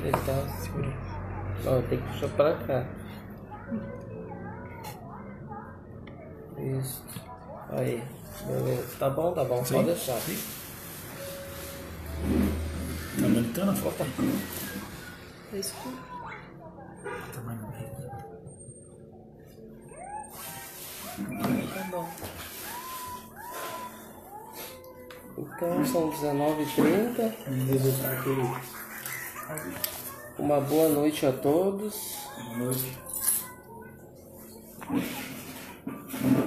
Ele tá assim. Não, tem que puxar pra cá. Isso. Aí. Beleza. Tá bom, sim. Pode deixar. Sim. Tá aumentando a foto? Tá escuro. Tamanho do meio. Tá bom. Então são 19h30. Uma boa noite a todos. Boa noite.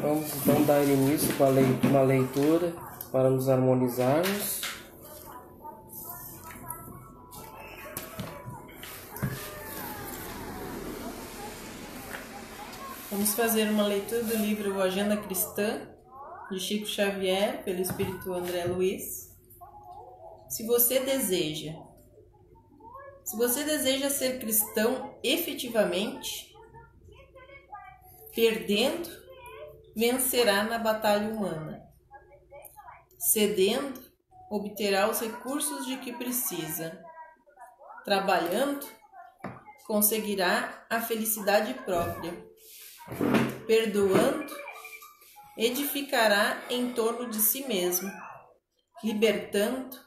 Vamos então dar início com uma leitura para nos harmonizarmos. Vamos fazer uma leitura do livro Agenda Cristã, de Chico Xavier, pelo Espírito André Luiz. Se você deseja ser cristão efetivamente, perdendo, vencerá na batalha humana. Cedendo, obterá os recursos de que precisa. Trabalhando, conseguirá a felicidade própria. Perdoando, edificará em torno de si mesmo. Libertando,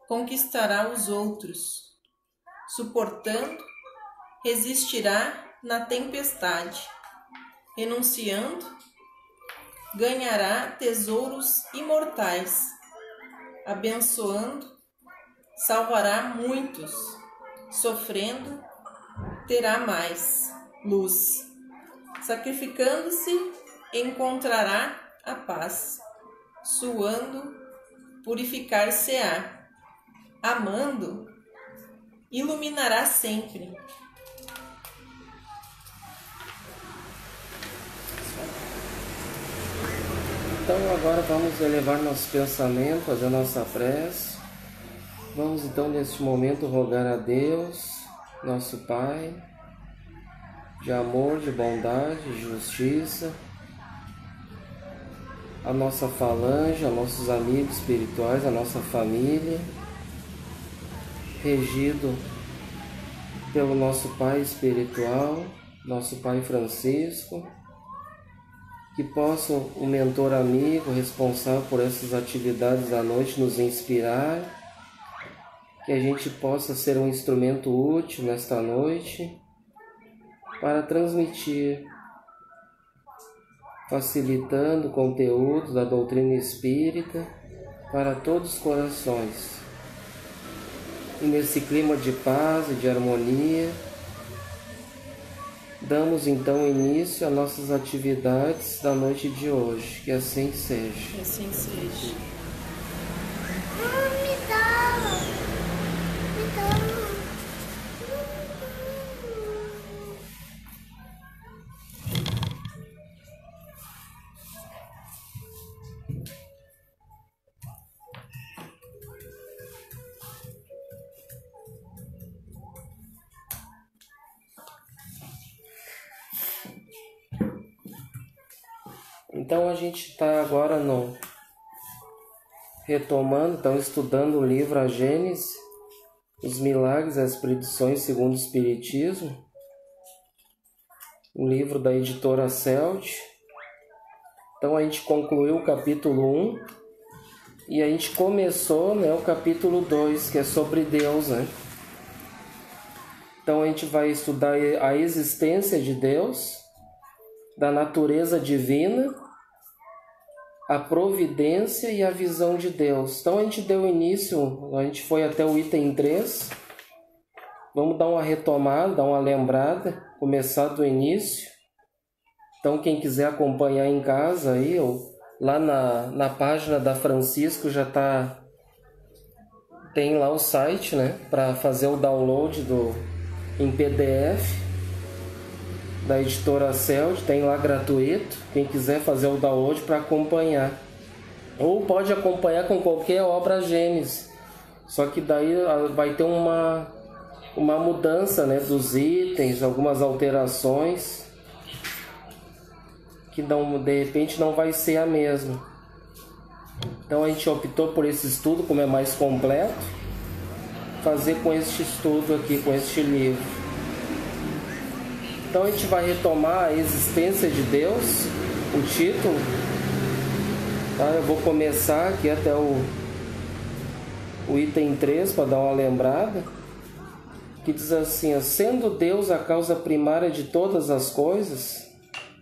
conquistará os outros. Suportando, resistirá na tempestade. Renunciando, ganhará tesouros imortais. Abençoando, salvará muitos. Sofrendo, terá mais luz. Sacrificando-se, encontrará a paz. Suando, purificar-se-á. Amando, iluminará sempre. Então agora vamos elevar nossos pensamentos, fazer nossa prece. Vamos então neste momento rogar a Deus, nosso Pai, de amor, de bondade, de justiça, a nossa falange, a nossos amigos espirituais, a nossa família, regido pelo nosso Pai espiritual, nosso Pai Francisco, que possa o mentor amigo responsável por essas atividades da noite nos inspirar, que a gente possa ser um instrumento útil nesta noite para transmitir, facilitando o conteúdo da doutrina espírita para todos os corações. E nesse clima de paz e de harmonia, damos então início às nossas atividades da noite de hoje. Que assim seja. Que assim seja. Me dá! Então a gente está agora retomando, então estudando o livro A Gênese, os Milagres e as Predições segundo o Espiritismo, um livro da editora Celd. Então a gente concluiu o capítulo 1 e a gente começou, o capítulo 2, que é sobre Deus, Então a gente vai estudar a existência de Deus, da natureza divina, a providência e a visão de Deus. Então a gente deu início, a gente foi até o item 3. Vamos dar uma retomada, dar uma lembrada, começar do início. Então quem quiser acompanhar em casa aí, ou lá na página da Francisco tem lá o site, para fazer o download em PDF. Da editora Celd, tem lá gratuito, quem quiser fazer o download para acompanhar. Ou pode acompanhar com qualquer obra Gênese, só que daí vai ter uma mudança dos itens, algumas alterações, que de repente não vai ser a mesma. Então a gente optou por esse estudo, como é mais completo, fazer com este estudo aqui, com este livro. Então a gente vai retomar a existência de Deus, o título. Tá? Eu vou começar aqui até o item 3 para dar uma lembrada, que diz assim: sendo Deus a causa primária de todas as coisas,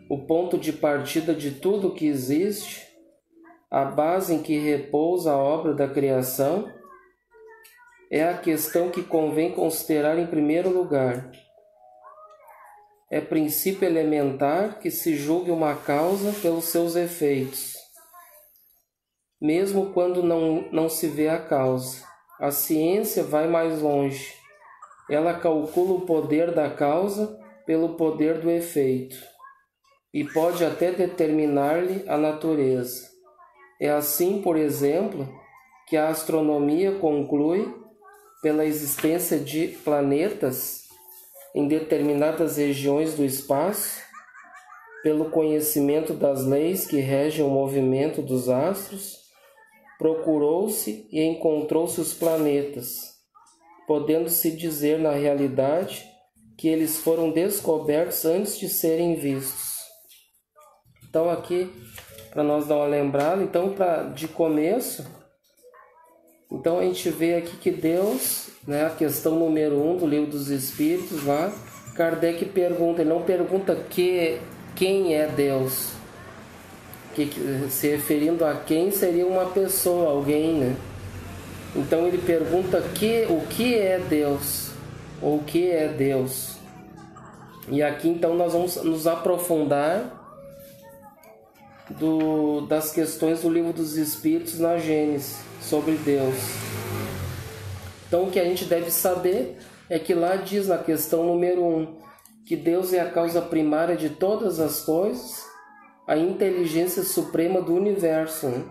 o ponto de partida de tudo que existe, a base em que repousa a obra da criação, é a questão que convém considerar em primeiro lugar. É princípio elementar que se julgue uma causa pelos seus efeitos, mesmo quando não se vê a causa. A ciência vai mais longe. Ela calcula o poder da causa pelo poder do efeito e pode até determinar-lhe a natureza. É assim, por exemplo, que a astronomia conclui, pela existência de planetas em determinadas regiões do espaço, pelo conhecimento das leis que regem o movimento dos astros, procurou-se e encontrou-se os planetas, podendo-se dizer na realidade que eles foram descobertos antes de serem vistos. Então aqui, para nós dar uma lembrada, então de começo, então a gente vê aqui que Deus, né, a questão número 1 do Livro dos Espíritos, lá, Kardec pergunta, ele não pergunta quem é Deus, que se referindo a quem seria uma pessoa, alguém, né? Então ele pergunta o que é Deus, ou o que é Deus. E aqui então nós vamos nos aprofundar das questões do Livro dos Espíritos na Gênesis, sobre Deus. Então o que a gente deve saber é que lá diz na questão número 1, que Deus é a causa primária de todas as coisas, a inteligência suprema do universo, né?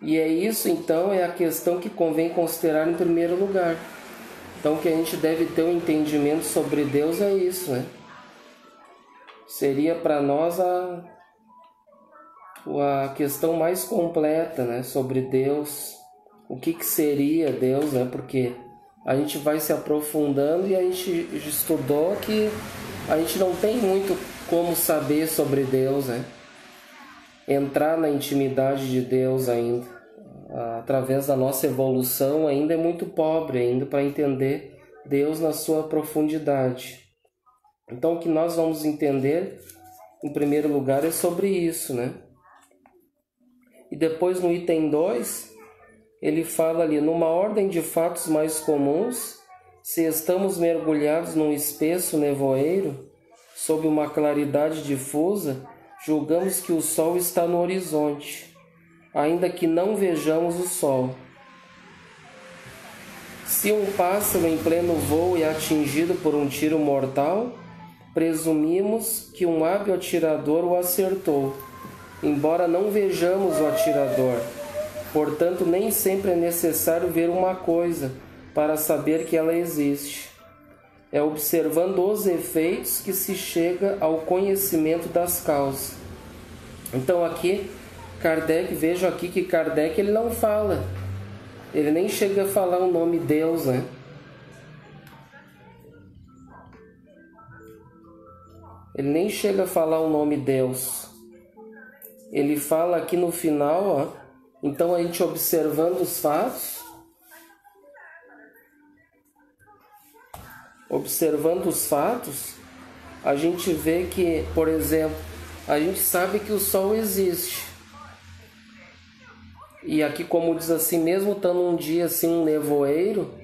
E é isso, então, é a questão que convém considerar em primeiro lugar. Então, o que a gente deve ter um entendimento sobre Deus é isso, né? Seria para nós a questão mais completa, né? Sobre Deus, o que seria Deus, né? Porque a gente vai se aprofundando e a gente estudou que a gente não tem muito como saber sobre Deus, né? Entrar na intimidade de Deus ainda, através da nossa evolução, ainda é muito pobre ainda para entender Deus na sua profundidade. Então o que nós vamos entender em primeiro lugar é sobre isso, né? E depois no item 2, ele fala ali, numa ordem de fatos mais comuns, se estamos mergulhados num espesso nevoeiro, sob uma claridade difusa, julgamos que o sol está no horizonte, ainda que não vejamos o sol. Se um pássaro em pleno voo é atingido por um tiro mortal, presumimos que um hábil atirador o acertou, embora não vejamos o atirador. Portanto, nem sempre é necessário ver uma coisa para saber que ela existe. É observando os efeitos que se chega ao conhecimento das causas. Então aqui, Kardec, vejo aqui que Kardec ele não fala, ele nem chega a falar o nome Deus, né? Ele nem chega a falar o nome Deus. Ele fala aqui no final, ó, então a gente observando os fatos, a gente vê que, por exemplo, a gente sabe que o sol existe. E aqui, como diz assim, mesmo estando um dia assim, um nevoeiro,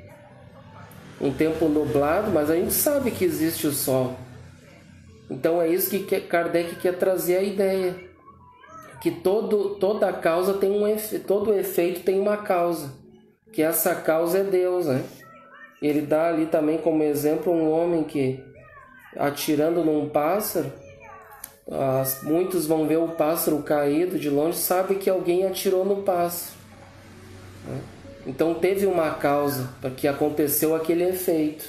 um tempo nublado, mas a gente sabe que existe o sol. Então é isso que Kardec quer trazer a ideia, que toda causa tem todo efeito tem uma causa, que essa causa é Deus, né? Ele dá ali também como exemplo um homem que, atirando num pássaro, muitos vão ver o pássaro caído de longe, sabe que alguém atirou no pássaro, né? Então teve uma causa para que aconteceu aquele efeito.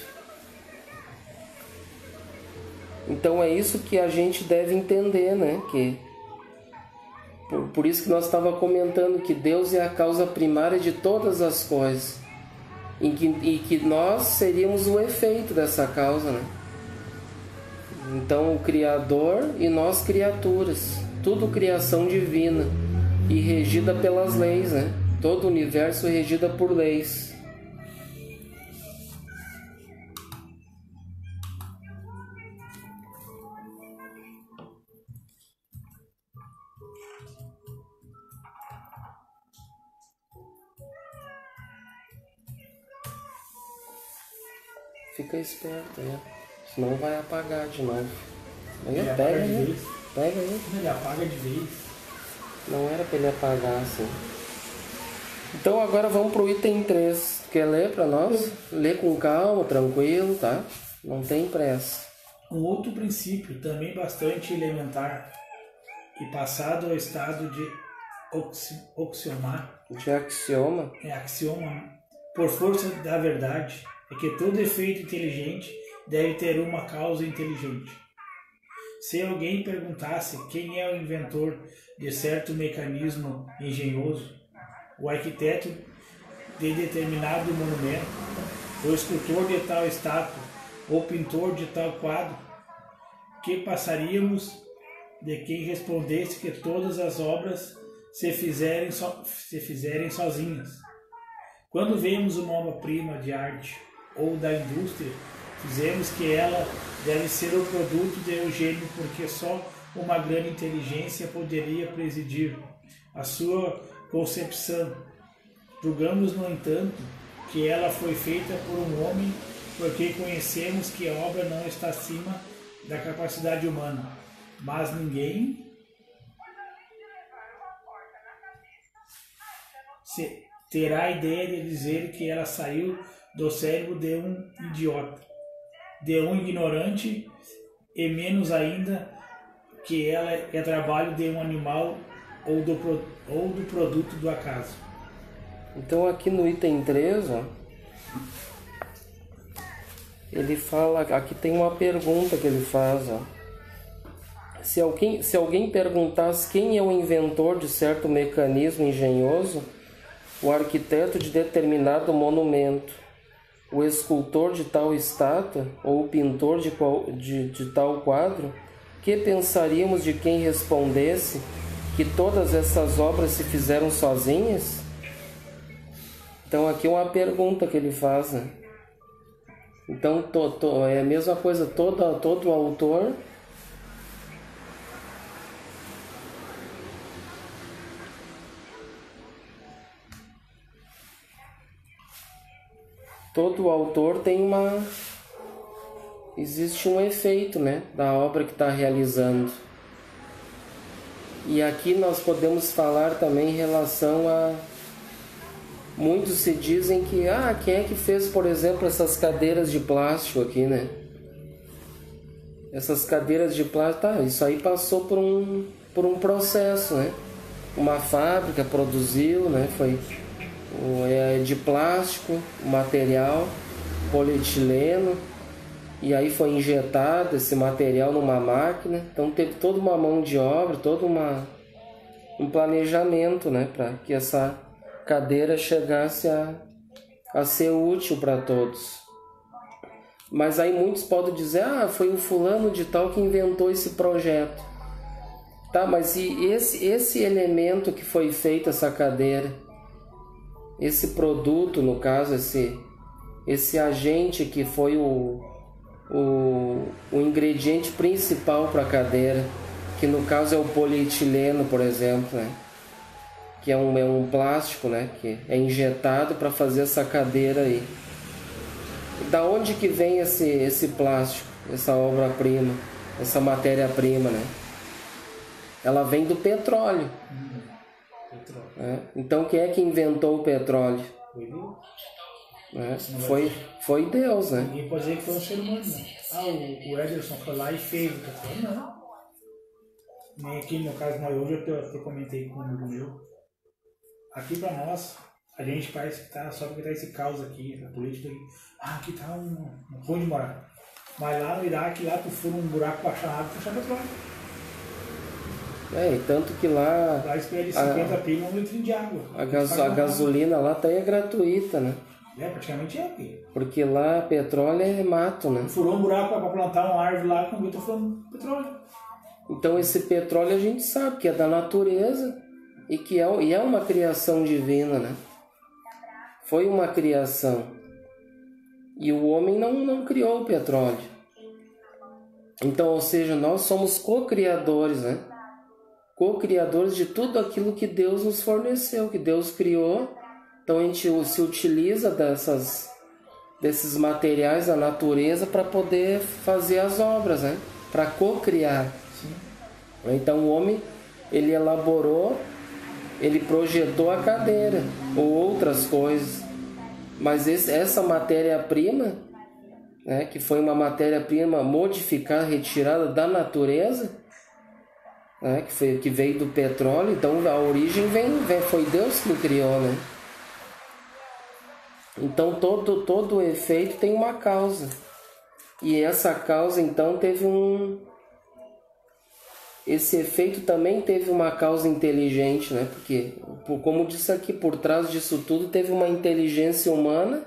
Então é isso que a gente deve entender, né? Por isso que nós estávamos comentando que Deus é a causa primária de todas as coisas. e que nós seríamos o efeito dessa causa, né? Então o Criador e nós criaturas, tudo criação divina e regida pelas leis, né? Todo o universo regida por leis. Fica esperto aí, senão vai apagar de novo. Aí, Ele pega apaga de aí, vez. pega aí. Ele apaga de vez. Não era para ele apagar assim. Então agora vamos pro item 3. Quer ler para nós? Lê com calma, tranquilo, tá? Não tem pressa. Um outro princípio, também bastante elementar e passado ao estado de axioma, por força da verdade, é que todo efeito inteligente deve ter uma causa inteligente. Se alguém perguntasse quem é o inventor de certo mecanismo engenhoso, o arquiteto de determinado monumento, o escultor de tal estátua, ou pintor de tal quadro, que passaríamos de quem respondesse que todas as obras se fizerem sozinhas. Quando vemos uma obra-prima de arte ou da indústria, dizemos que ela deve ser o produto de um gênio, porque só uma grande inteligência poderia presidir a sua concepção. Julgamos, no entanto, que ela foi feita por um homem, porque conhecemos que a obra não está acima da capacidade humana. Mas ninguém terá a ideia de dizer que ela saiu do cérebro de um idiota, de um ignorante, e menos ainda que ela é trabalho de um animal ou do produto do acaso. Então aqui no item 3, ó, ele fala, aqui tem uma pergunta que ele faz, ó. Se alguém perguntasse quem é o inventor de certo mecanismo engenhoso, o arquiteto de determinado monumento, o escultor de tal estátua ou o pintor de tal quadro, que pensaríamos de quem respondesse que todas essas obras se fizeram sozinhas? Então aqui é uma pergunta que ele faz, né? Então é a mesma coisa, todo autor tem existe um efeito, né, da obra que está realizando. E aqui nós podemos falar também em relação a... Muitos se dizem que, quem é que fez, por exemplo, essas cadeiras de plástico aqui, né? Essas cadeiras de plástico, isso aí passou por um processo, né? Uma fábrica produziu, né? Foi de plástico, material, polietileno, e aí foi injetado esse material numa máquina. Então teve toda uma mão de obra, todo um planejamento, né? Para que essa cadeira chegasse a ser útil para todos. Mas aí muitos podem dizer, foi o fulano de tal que inventou esse projeto. Tá, mas e esse elemento que foi feito, essa cadeira, esse produto, no caso, esse agente que foi o ingrediente principal para a cadeira, que no caso é o polietileno, por exemplo, né? Que é um plástico, né, que é injetado para fazer essa cadeira aí. Da onde que vem esse plástico, essa obra-prima, essa matéria-prima, né? Ela vem do petróleo. Né? Então quem é que inventou o petróleo? Foi Deus, né? Ninguém pode dizer que foi um ser humano, não. O Ederson foi lá e fez o petróleo, não. Nem aqui no caso, hoje eu comentei com um amigo meu. Aqui pra nós, a gente parece que tá só porque tá esse caos aqui, a política aqui. Aqui tá um ruim de morar. Mas lá no Iraque, lá tu fura um buraco pra achar água, tu achar petróleo. E tanto que lá espera de 50 pila um litro de água. A gasolina lá tá aí é gratuita, né? Praticamente é o quê? Porque lá petróleo é mato, né? Furou um buraco para plantar uma árvore lá, como eu tô falando, petróleo. Então esse petróleo a gente sabe que é da natureza e que é uma criação divina, né? Foi uma criação. E o homem não criou o petróleo. Então, ou seja, nós somos co-criadores, né? Co-criadores de tudo aquilo que Deus nos forneceu, que Deus criou. Então a gente se utiliza desses materiais da natureza para poder fazer as obras, né? Para co-criar. Então o homem, ele elaborou, ele projetou a cadeira ou outras coisas. Mas essa matéria-prima, né, que foi uma matéria-prima modificada, retirada da natureza, né, que veio do petróleo, então a origem foi Deus que criou, né? Então todo efeito tem uma causa. E essa causa então esse efeito também teve uma causa inteligente, né? Porque, como disse aqui, por trás disso tudo teve uma inteligência humana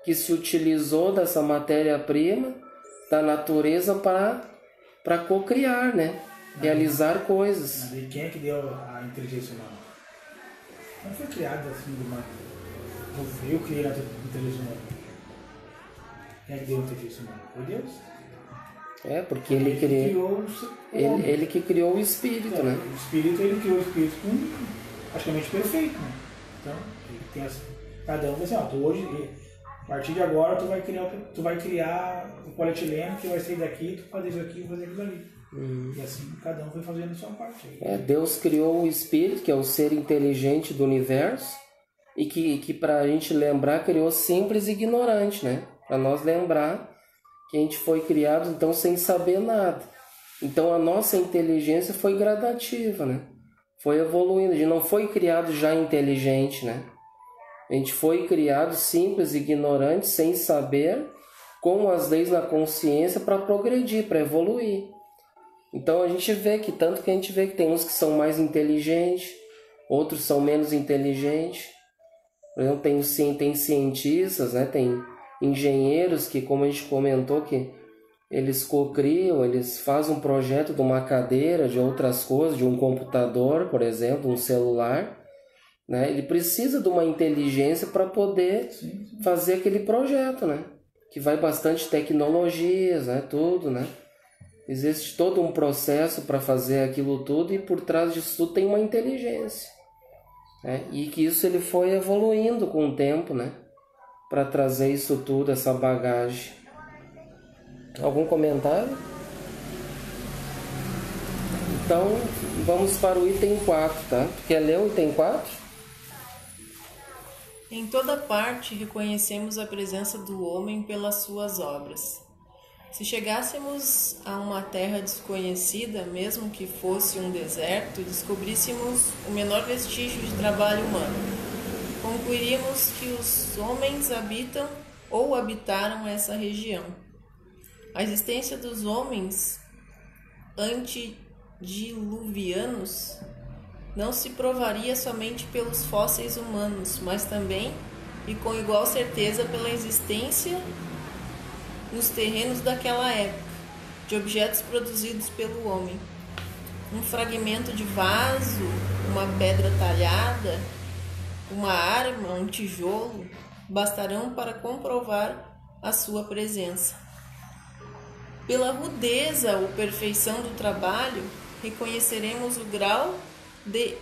que se utilizou dessa matéria-prima da natureza para co-criar, né? Realizar coisas. Mas quem é que deu a inteligência humana? Não foi criada assim do mar. Eu criei a inteligência humana. Quem é que deu a inteligência humana? Foi Deus. Porque ele que criou o espírito, né? O espírito, ele criou o espírito praticamente perfeito, né? Então, ele tem cada um vai assim, hoje, a partir de agora, tu vai criar o polietileno que vai sair daqui, tu fazer isso aqui, fazer aquilo ali. E assim, cada um foi fazendo a sua parte. Deus criou o espírito, que é o ser inteligente do universo, e que para a gente lembrar, criou simples e ignorante, né? Para nós lembrar que a gente foi criado então sem saber nada. Então a nossa inteligência foi gradativa, né? Foi evoluindo. A gente não foi criado já inteligente, né? A gente foi criado simples e ignorante, sem saber, com as leis na consciência para progredir, para evoluir. Então a gente vê que tem uns que são mais inteligentes, outros são menos inteligentes. Por exemplo, tem cientistas, né? Tem engenheiros que, como a gente comentou, que eles co-criam, eles fazem um projeto de uma cadeira, de outras coisas, de um computador, por exemplo, um celular, né? Ele precisa de uma inteligência para poder fazer aquele projeto, né? Que vai bastante tecnologias, né? Tudo, né? Existe todo um processo para fazer aquilo tudo e por trás disso tudo tem uma inteligência, né? E que isso ele foi evoluindo com o tempo, né? Para trazer isso tudo, essa bagagem. Algum comentário? Então, vamos para o item 4, tá? Tu quer ler o item 4? Em toda parte reconhecemos a presença do homem pelas suas obras. Se chegássemos a uma terra desconhecida, mesmo que fosse um deserto, e descobríssemos o menor vestígio de trabalho humano, concluiríamos que os homens habitam ou habitaram essa região. A existência dos homens antediluvianos não se provaria somente pelos fósseis humanos, mas também e com igual certeza pela existência nos terrenos daquela época de objetos produzidos pelo homem. Um fragmento de vaso, uma pedra talhada, uma arma, um tijolo, bastarão para comprovar a sua presença. Pela rudeza ou perfeição do trabalho, reconheceremos o grau de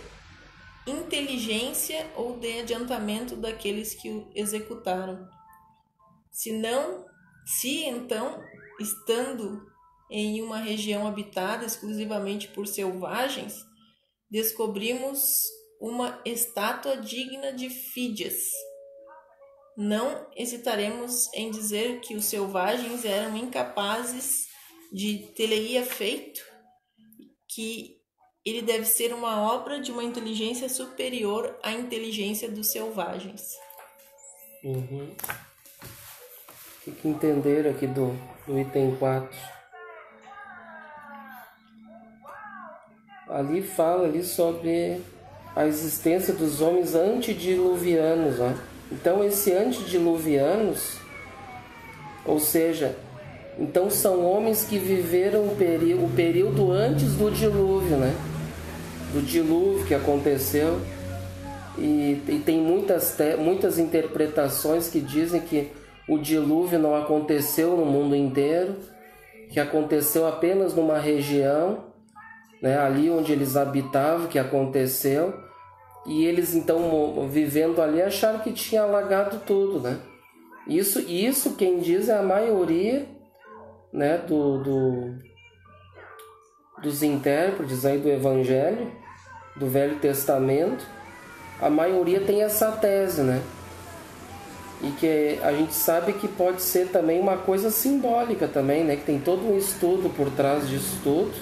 inteligência ou de adiantamento daqueles que o executaram. Se então, estando em uma região habitada exclusivamente por selvagens, descobrimos uma estátua digna de Fídias, não hesitaremos em dizer que os selvagens eram incapazes de ter feito, que ele deve ser uma obra de uma inteligência superior à inteligência dos selvagens. O que entenderam aqui do item 4? Ali fala sobre a existência dos homens antediluvianos, ó. Então esse antediluvianos, ou seja, então são homens que viveram o período antes do dilúvio, né? Do dilúvio que aconteceu. E tem muitas interpretações que dizem que o dilúvio não aconteceu no mundo inteiro, que aconteceu apenas numa região, né, ali onde eles habitavam, que aconteceu. E eles então, vivendo ali, acharam que tinha alagado tudo, né? Isso quem diz é a maioria, né, dos intérpretes aí do Evangelho, do Velho Testamento. A maioria tem essa tese, né? E que a gente sabe que pode ser também uma coisa simbólica também, né? Que tem todo um estudo por trás disso tudo,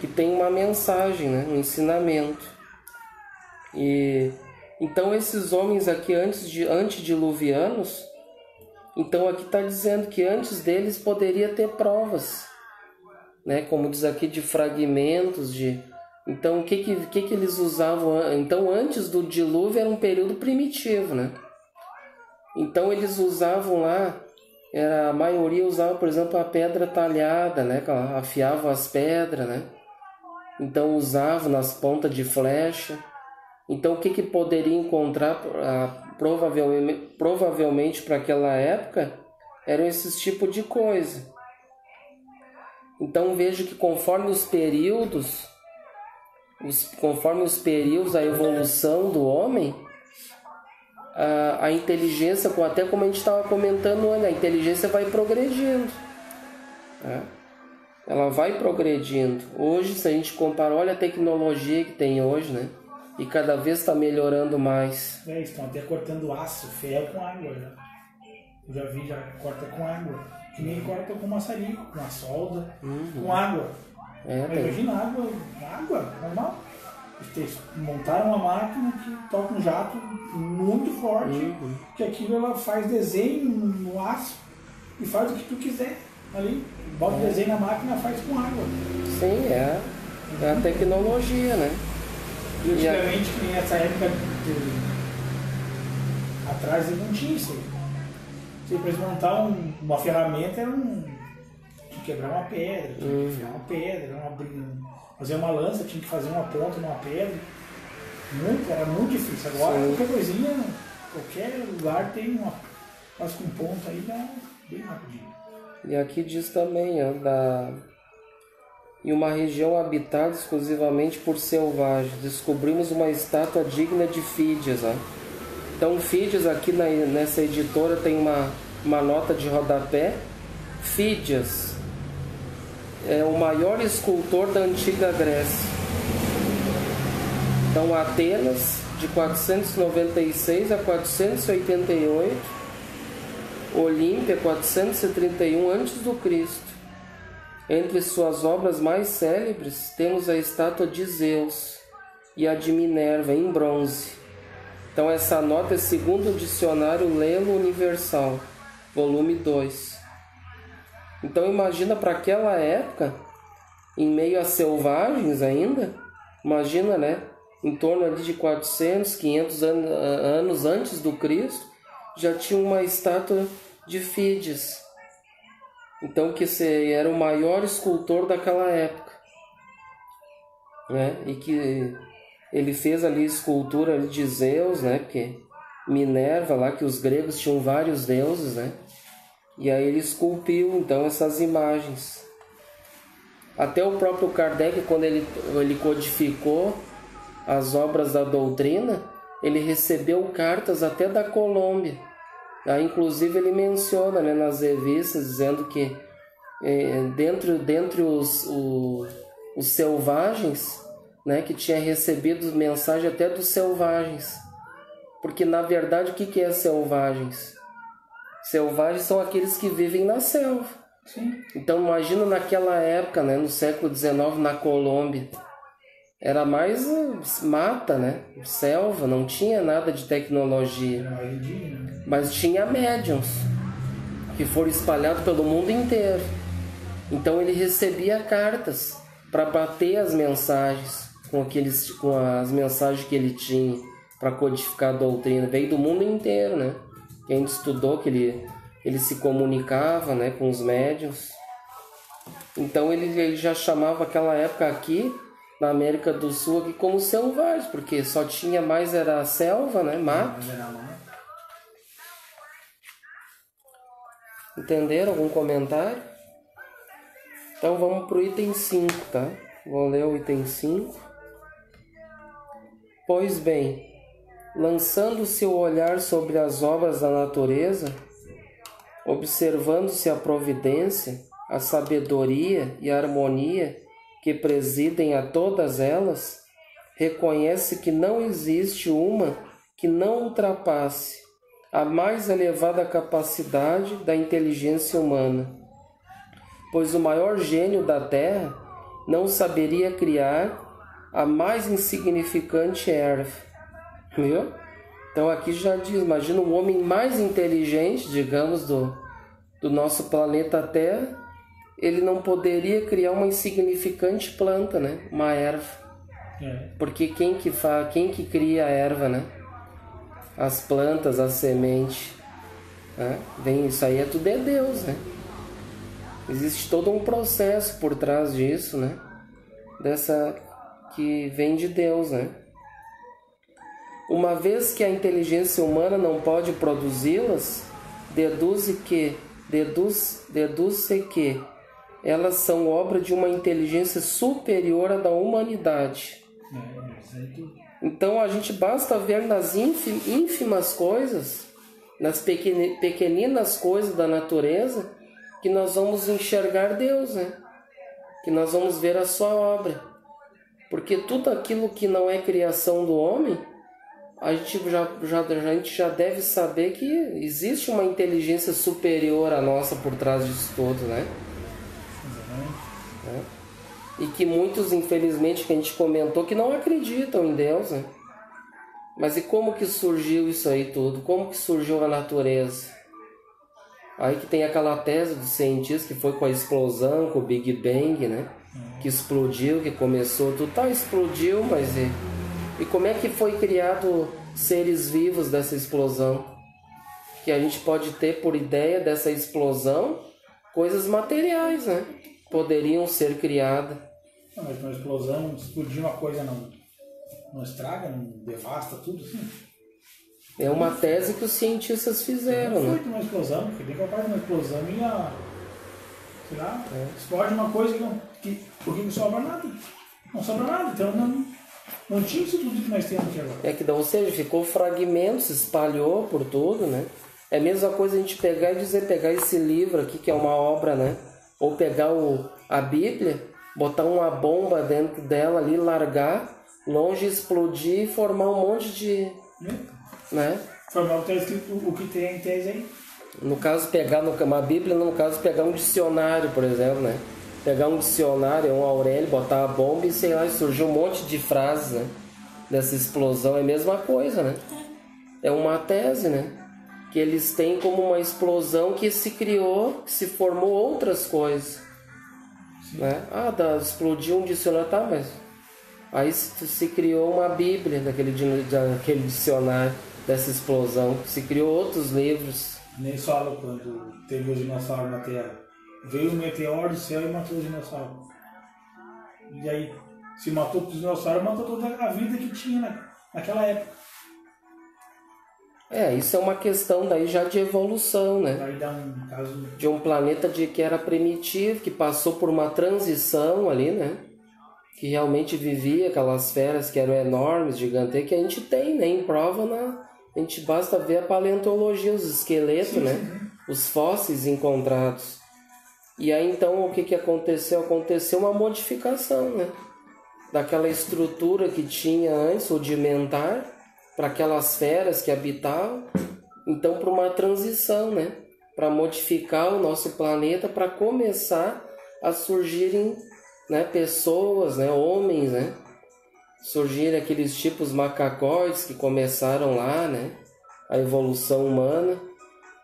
que tem uma mensagem, né? Um ensinamento. E então esses homens aqui antediluvianos, então aqui está dizendo que antes deles poderia ter provas, né? Como diz aqui, de fragmentos, Então o que eles usavam? Então antes do dilúvio era um período primitivo, né? Então eles usavam lá, a maioria usava, por exemplo, a pedra talhada, né? Afiavam as pedras, né? Então usavam nas pontas de flecha. Então o que poderia encontrar provavelmente para aquela época eram esses tipos de coisa. Então vejo que conforme os períodos, a evolução do homem, a inteligência, até como a gente estava comentando, a inteligência vai progredindo, né? Ela vai progredindo. Hoje, se a gente comparar, olha a tecnologia que tem hoje, né? E cada vez está melhorando mais. Estão até cortando aço, ferro com água, né? Eu já vi, corta com água. Que nem corta com maçarico, com a solda, com água. Imagina água, normal. Eles montaram uma máquina que toca um jato muito forte, que aquilo ela faz desenho no aço e faz o que tu quiser ali. Bota o desenho na máquina e faz com água. Sim, é a tecnologia, né? E antigamente, que nem nessa época atrás, não tinha isso aí. Se eles montar uma ferramenta, tinha que quebrar uma pedra, tinha que enfiar uma pedra, fazer uma lança, tinha que fazer uma ponta numa pedra. Era muito difícil. Agora, qualquer coisinha, qualquer lugar tem faz com ponta aí, dá bem rapidinho. E aqui diz também, em uma região habitada exclusivamente por selvagens, descobrimos uma estátua digna de Fídias. Então, Fídias, aqui nessa editora tem uma nota de rodapé. Fídias é o maior escultor da antiga Grécia. Então, Atenas, de 496 a 488, Olímpia, 431 a.C. Entre suas obras mais célebres, temos a estátua de Zeus e a de Minerva, em bronze. Então, essa nota é segundo o dicionário Lelo Universal, volume 2. Então, imagina para aquela época, em meio a selvagens ainda, imagina, né? Em torno ali de 400, 500 anos antes do Cristo, já tinha uma estátua de Fídias. Então, que era o maior escultor daquela época, né? E que ele fez ali escultura ali de Zeus, né? Porque Minerva, lá que os gregos tinham vários deuses, né? E aí ele esculpiu, então, essas imagens. Até o próprio Kardec, quando ele codificou as obras da doutrina, ele recebeu cartas até da Colômbia. Aí, inclusive, ele menciona, né, nas revistas, dizendo que dentre os selvagens, né, que tinha recebido mensagem até dos selvagens. Porque, na verdade, o que é selvagens? Selvagens são aqueles que vivem na selva. Sim. Então, imagina naquela época, né, no século XIX, na Colômbia. Era mais mata, né? Selva, não tinha nada de tecnologia. Mas tinha médiums que foram espalhados pelo mundo inteiro. Então ele recebia cartas para bater as mensagens com as mensagens que ele tinha. para codificar a doutrina. Veio do mundo inteiro, né? Que a gente estudou que ele se comunicava, né, com os médiuns. Então ele já chamava aquela época aqui na América do Sul aqui como selvagens, porque só tinha mais era a selva, né, mato. Entenderam? Algum comentário? Então vamos para o item 5, tá? Vou ler o item 5. Pois bem, lançando seu olhar sobre as obras da natureza, observando-se a providência, a sabedoria e a harmonia que presidem a todas elas, reconhece que não existe uma que não ultrapasse a mais elevada capacidade da inteligência humana, pois o maior gênio da Terra não saberia criar a mais insignificante erva. Viu? Então aqui já diz, imagina um homem mais inteligente, digamos, do nosso planeta Terra, ele não poderia criar uma insignificante planta, né? Uma erva. Porque quem que cria a erva, né? As plantas, a semente, né? Isso aí tudo é Deus, né? Existe todo um processo por trás disso, né? Que vem de Deus, né? Uma vez que a inteligência humana não pode produzi-las, deduz-se que elas são obra de uma inteligência superior à da humanidade. Então a gente basta ver nas ínfimas coisas, nas pequeninas coisas da natureza, que nós vamos enxergar Deus, né? Que nós vamos ver a sua obra. Porque tudo aquilo que não é criação do homem, a gente já deve saber que existe uma inteligência superior à nossa por trás disso tudo, né? E que muitos, infelizmente, que a gente comentou, que não acreditam em Deus, né? Mas e como que surgiu isso aí tudo? Como que surgiu a natureza? Aí que tem aquela tese dos cientistas que foi com a explosão, com o Big Bang, né? Que explodiu, que começou, tudo explodiu, mas e como é que foi criado seres vivos dessa explosão? Que a gente pode ter por ideia dessa explosão coisas materiais, né? Poderiam ser criadas. Mas uma explosão, explodir uma coisa não estraga, não devasta tudo assim? É uma tese que os cientistas fizeram, não né? foi de uma explosão, porque bem capaz de uma explosão ia, sei lá, explode uma coisa porque não sobra nada. Não sobra nada, então não tinha isso tudo que nós temos aqui agora. Ou seja, ficou fragmento, se espalhou por tudo, né? É a mesma coisa a gente pegar esse livro aqui, que é uma obra, né? Ou pegar a Bíblia, botar uma bomba dentro dela ali, largar, longe, explodir e formar um monte de... né? Formar o que tem em tese aí. No caso, pegar uma Bíblia, no caso, pegar um dicionário, por exemplo, né? Pegar um dicionário, um Aurélio, botar a bomba e sei lá, surgiu um monte de frases, né? Dessa explosão, é a mesma coisa, né? É uma tese, né? Que eles têm como uma explosão que se criou, que se formou outras coisas. Né? Explodiu um dicionário, tá, mas... Aí se criou uma Bíblia daquele dicionário, dessa explosão. Se criou outros livros. Nem fala quando teve os dinossauros na Terra. Veio um meteoro do céu e matou os dinossauros. E aí, se matou os dinossauros, matou toda a vida que tinha naquela época. Isso é uma questão daí já de evolução, né? Aí dá um caso... De um planeta que era primitivo, que passou por uma transição ali, né? Que realmente vivia aquelas feras que eram enormes, gigantescas, que a gente tem, né? Em prova, a gente basta ver a paleontologia, os esqueletos, sim, né? Sim. Os fósseis encontrados. E aí, então, o que aconteceu? Aconteceu uma modificação, né? Daquela estrutura que tinha antes, rudimentar, para aquelas feras que habitavam, então para uma transição, né? Para modificar o nosso planeta, para começar a surgirem, né, pessoas, né, homens, né? Surgirem aqueles tipos macacóides que começaram lá, né? A evolução humana.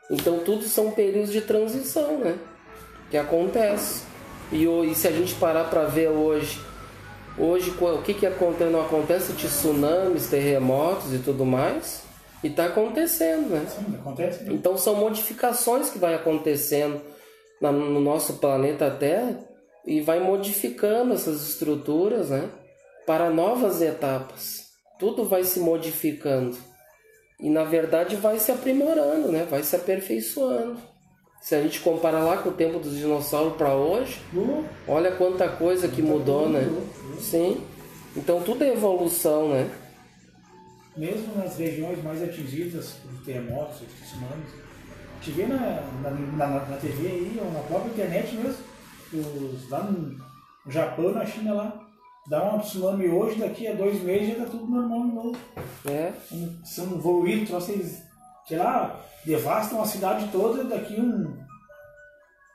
Então tudo são períodos de transição, né? Que acontece. E se a gente parar para ver hoje, Hoje, o que acontece? Não acontece tsunamis, terremotos e tudo mais? E está acontecendo, né? Sim, acontece. Né? Então são modificações que vai acontecendo no nosso planeta Terra e vai modificando essas estruturas, né? Para novas etapas. Tudo vai se modificando. E na verdade vai se aprimorando, né? Vai se aperfeiçoando. Se a gente comparar lá com o tempo dos dinossauros para hoje, olha quanta coisa que mudou, né? Sim. Então tudo é evolução, né? Mesmo nas regiões mais atingidas por terremotos, tsunamis, a gente vê na TV aí, ou na própria internet mesmo, lá no Japão, na China lá, dá um tsunami hoje, daqui a 2 meses já tá tudo normal de novo. São evoluídos, vocês, sei lá, devastam a cidade toda, daqui um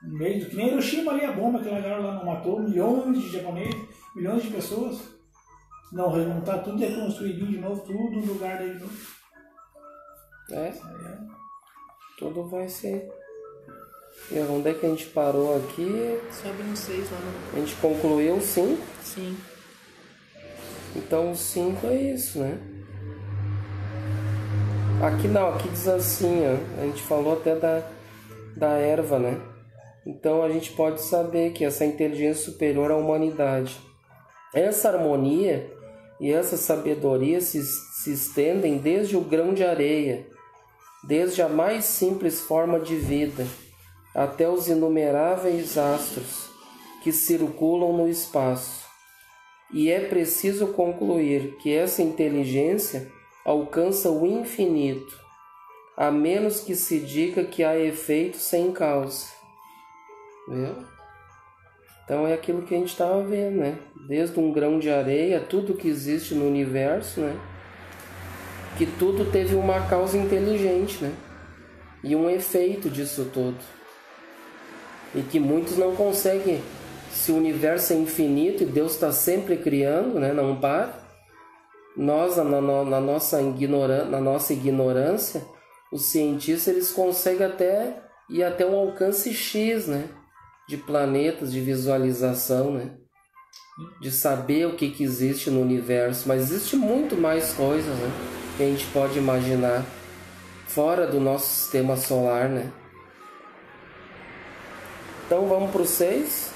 mês, que nem Hiroshima ali, a bomba que largaram lá, não matou milhões de japoneses, milhões de pessoas. Não tá tudo reconstruído de novo, tudo no lugar dele de novo. Tudo vai ser. E onde é que a gente parou aqui? Sobe no 6 lá no... A gente concluiu o 5? Sim. Então o 5 é isso, né? Aqui não, aqui diz assim, ó, a gente falou até da erva, né? Então a gente pode saber que essa inteligência superior à humanidade, essa harmonia e essa sabedoria se estendem desde o grão de areia, desde a mais simples forma de vida, até os inumeráveis astros que circulam no espaço. E é preciso concluir que essa inteligência alcança o infinito, a menos que se diga que há efeito sem causa. Viu? Então é aquilo que a gente estava vendo, né? Desde um grão de areia, tudo que existe no universo, né? Que tudo teve uma causa inteligente, né? E um efeito disso tudo. E que muitos não conseguem. Se o universo é infinito e Deus está sempre criando, né? Não para. Nós, na nossa ignorância, os cientistas eles conseguem até ir até um alcance X, né? De planetas, de visualização, né? De saber o que existe no universo. Mas existe muito mais coisas, né? Que a gente pode imaginar fora do nosso sistema solar, né? Então vamos para o 6.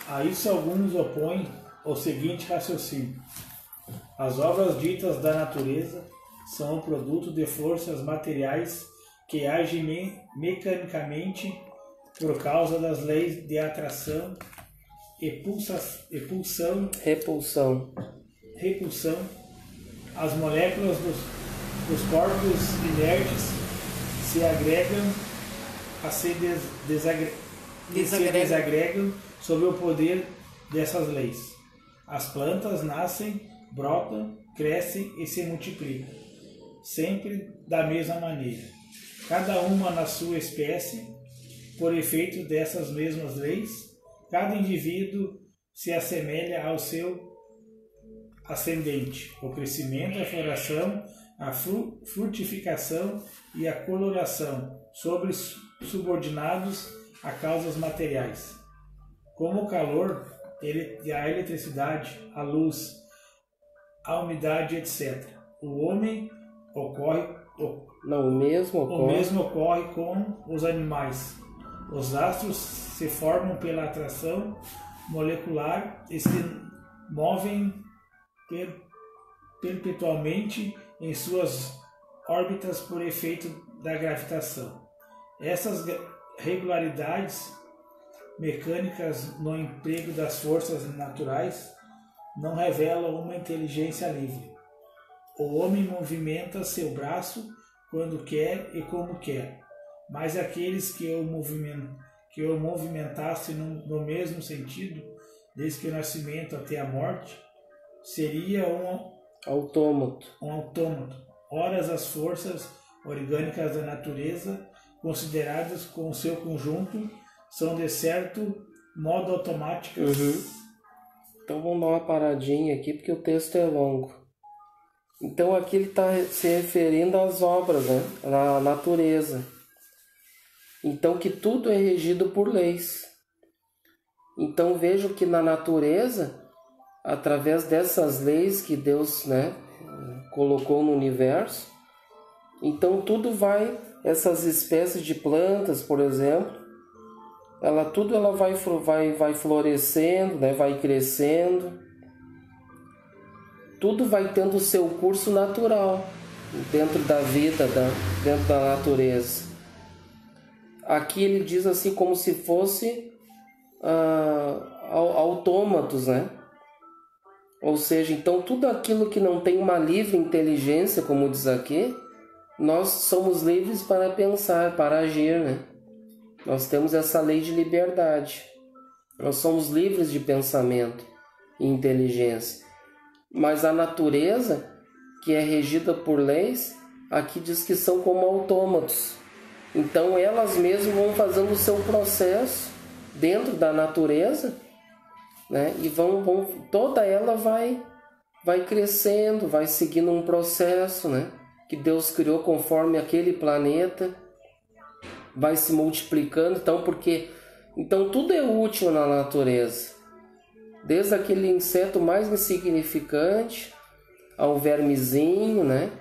A isso alguns opõem o seguinte raciocínio: as obras ditas da natureza são o produto de forças materiais que agem mecanicamente por causa das leis de atração, repulsão. As moléculas dos corpos inertes se agregam se desagregam sob o poder dessas leis. As plantas nascem, brotam, crescem e se multiplicam, sempre da mesma maneira, cada uma na sua espécie. Por efeito dessas mesmas leis, cada indivíduo se assemelha ao seu ascendente. O crescimento, a floração, a frutificação e a coloração sobre subordinados a causas materiais, como o calor, a eletricidade, a luz, a umidade, etc. O mesmo ocorre com os animais. Os astros se formam pela atração molecular e se movem perpetuamente em suas órbitas por efeito da gravitação. Essas regularidades mecânicas no emprego das forças naturais não revelam uma inteligência livre. O homem movimenta seu braço quando quer e como quer, mas aqueles que o movimentassem no mesmo sentido, desde o nascimento até a morte, seria um autômato. Ora, as forças orgânicas da natureza, consideradas com o seu conjunto, são de certo modo automáticas. Então vamos dar uma paradinha aqui, porque o texto é longo. Então aqui ele está se referindo às obras, né? Na natureza. Então que tudo é regido por leis. Então vejo que na natureza através dessas leis que Deus, né, colocou no universo. Então tudo vai, essas espécies de plantas, por exemplo, ela vai florescendo, né, vai crescendo. Tudo vai tendo o seu curso natural dentro da vida, dentro da natureza. Aqui ele diz assim como se fosse autômatos, né? Ou seja, então tudo aquilo que não tem uma livre inteligência, como diz aqui, nós somos livres para pensar, para agir, né? Nós temos essa lei de liberdade. Nós somos livres de pensamento e inteligência. Mas a natureza, que é regida por leis, aqui diz que são como autômatos. Então elas mesmas vão fazendo o seu processo dentro da natureza, né? E toda ela vai crescendo, vai seguindo um processo, né, que Deus criou conforme aquele planeta, vai se multiplicando. Então tudo é útil na natureza, desde aquele inseto mais insignificante ao vermezinho, né?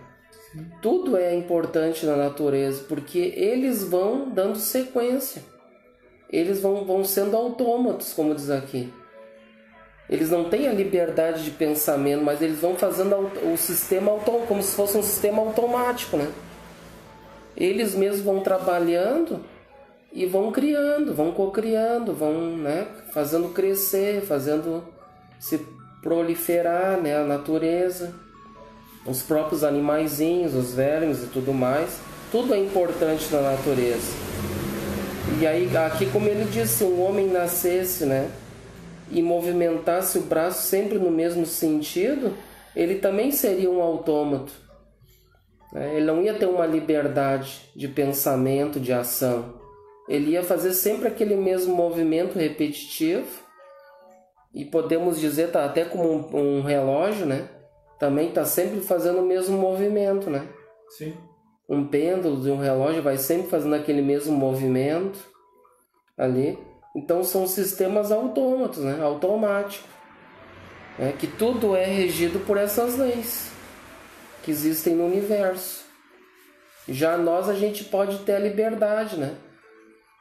Tudo é importante na natureza, porque eles vão dando sequência, eles vão sendo autômatos, como diz aqui. Eles não têm a liberdade de pensamento, mas eles vão fazendo o sistema como se fosse um sistema automático, né? Eles mesmos vão trabalhando e vão criando, vão cocriando, vão, né, fazendo crescer, fazendo se proliferar, né, a natureza, os próprios animaizinhos, os vermes e tudo mais. Tudo é importante na natureza. E aí, aqui como ele disse, se um homem nascesse, né, e movimentasse o braço sempre no mesmo sentido, ele também seria um autômato. Ele não ia ter uma liberdade de pensamento, de ação. Ele ia fazer sempre aquele mesmo movimento repetitivo. E podemos dizer, tá, até como um relógio, né? Também está sempre fazendo o mesmo movimento, né? Sim. Um pêndulo de um relógio vai sempre fazendo aquele mesmo movimento ali. Então são sistemas autômatos, né? Automáticos, né? Que tudo é regido por essas leis que existem no universo. Já nós, a gente pode ter a liberdade, né,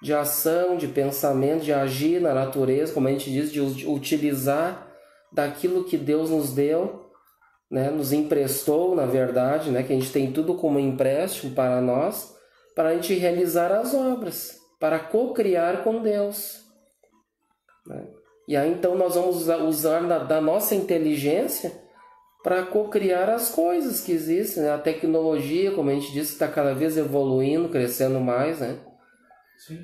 de ação, de pensamento, de agir na natureza, como a gente diz, de utilizar daquilo que Deus nos deu, né, nos emprestou, na verdade, né, que a gente tem tudo como empréstimo para nós, para a gente realizar as obras, para co-criar com Deus, né? E aí então nós vamos usar da nossa inteligência para co-criar as coisas que existem, né? A tecnologia, como a gente disse, está cada vez evoluindo, crescendo mais, né? Sim.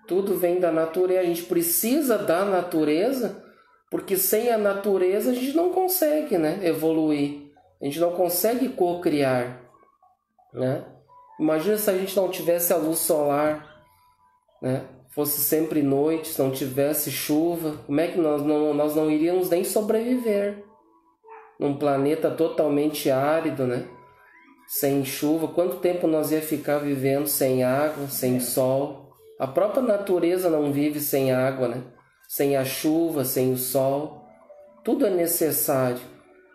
Tudo vem da natureza, a gente precisa da natureza, porque sem a natureza a gente não consegue, né, evoluir, a gente não consegue co-criar, né? Imagina se a gente não tivesse a luz solar, né? Fosse sempre noite, se não tivesse chuva, como é que nós não iríamos nem sobreviver num planeta totalmente árido, né? Sem chuva? Quanto tempo nós ia ficar vivendo sem água, sem sol? A própria natureza não vive sem água, né? Sem a chuva, sem o sol. Tudo é necessário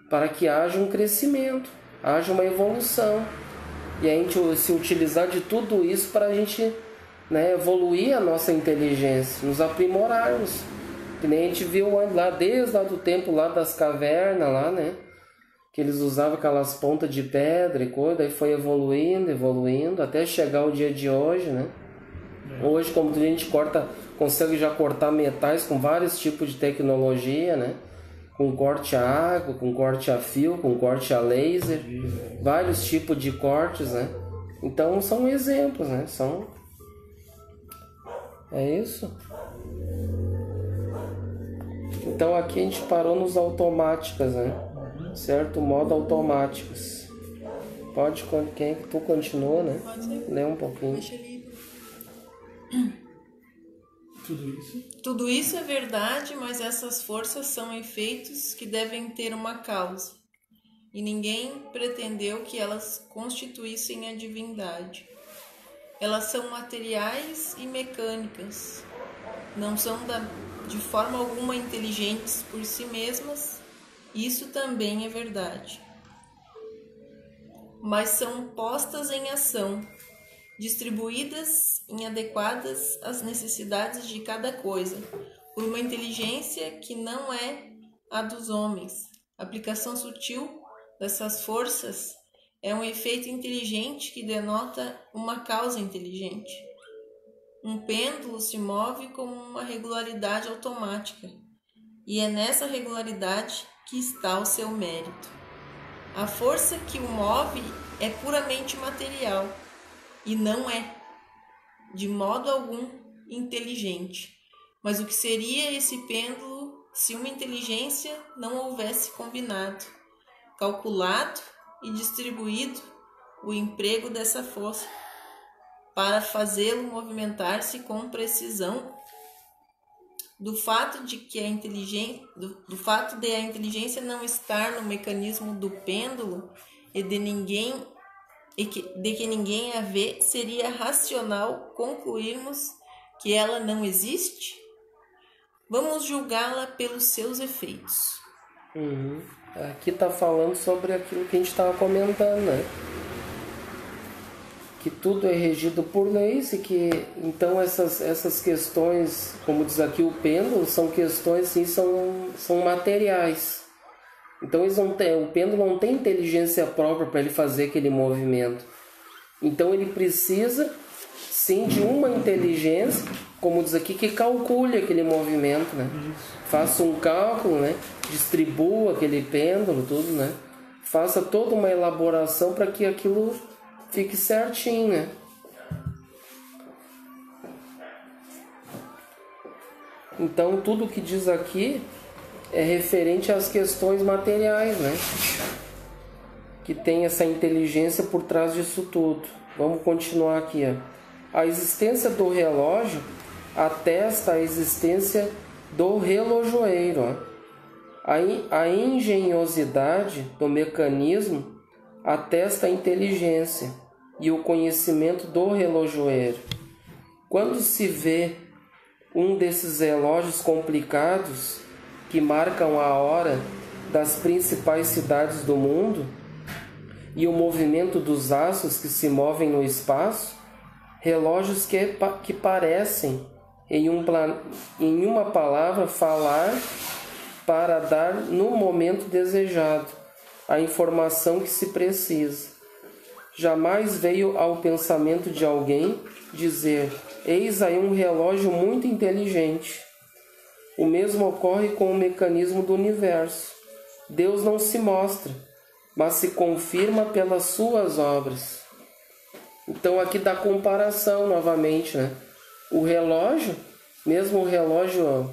para que haja um crescimento, haja uma evolução. E a gente se utilizar de tudo isso para a gente, né, evoluir a nossa inteligência, nos aprimorarmos. Que nem a gente viu lá desde lá do tempo lá das cavernas, lá, né? Que eles usavam aquelas pontas de pedra e coisa, aí foi evoluindo, até chegar o dia de hoje, né? Hoje, como a gente consegue já cortar metais com vários tipos de tecnologia, né? Com corte a água, com corte a fio, com corte a laser, vários tipos de cortes, né? Então são exemplos, né? É isso. Então aqui a gente parou nos automáticas, né? Certo modo, automáticas. Pode, quem tu continua, né? Pode ser. Lê um pouquinho. Deixa livre. Tudo isso isso é verdade, mas essas forças são efeitos que devem ter uma causa. E ninguém pretendeu que elas constituíssem a divindade. Elas são materiais e mecânicas. Não são de forma alguma inteligentes por si mesmas, Isso também é verdade. Mas são postas em ação, distribuídas em adequadas às necessidades de cada coisa, por uma inteligência que não é a dos homens. A aplicação sutil dessas forças é um efeito inteligente que denota uma causa inteligente. Um pêndulo se move com uma regularidade automática, e é nessa regularidade que está o seu mérito. A força que o move é puramente material e não é, de modo algum, inteligente. Mas o que seria esse pêndulo se uma inteligência não houvesse combinado, calculado e distribuído o emprego dessa força para fazê-lo movimentar-se com precisão? Do fato de a inteligência não estar no mecanismo do pêndulo e de que ninguém a vê, seria racional concluirmos que ela não existe? Vamos julgá-la pelos seus efeitos. Aqui está falando sobre aquilo que a gente estava comentando, né? Que tudo é regido por leis e que então essas questões, como diz aqui o pêndulo, são questões sim, são materiais. Então o pêndulo não tem inteligência própria para ele fazer aquele movimento. Então ele precisa sim de uma inteligência, como diz aqui, que calcule aquele movimento, né? Faça um cálculo, né? Distribua aquele pêndulo, tudo, né? Faça toda uma elaboração para que aquilo fique certinho, né? Então tudo que diz aqui é referente às questões materiais, né? Que tem essa inteligência por trás disso tudo. Vamos continuar aqui, ó. A existência do relógio atesta a existência do relojoeiro, ó. A engenhosidade do mecanismo atesta a inteligência e o conhecimento do relojoeiro. Quando se vê um desses relógios complicados que marcam a hora das principais cidades do mundo e o movimento dos astros que se movem no espaço, relógios que parecem, em uma palavra, falar para dar no momento desejado a informação que se precisa. Jamais veio ao pensamento de alguém dizer: eis aí um relógio muito inteligente. O mesmo ocorre com o mecanismo do universo. Deus não se mostra, mas se confirma pelas suas obras. Então aqui dá comparação novamente, né? O relógio, mesmo o relógio,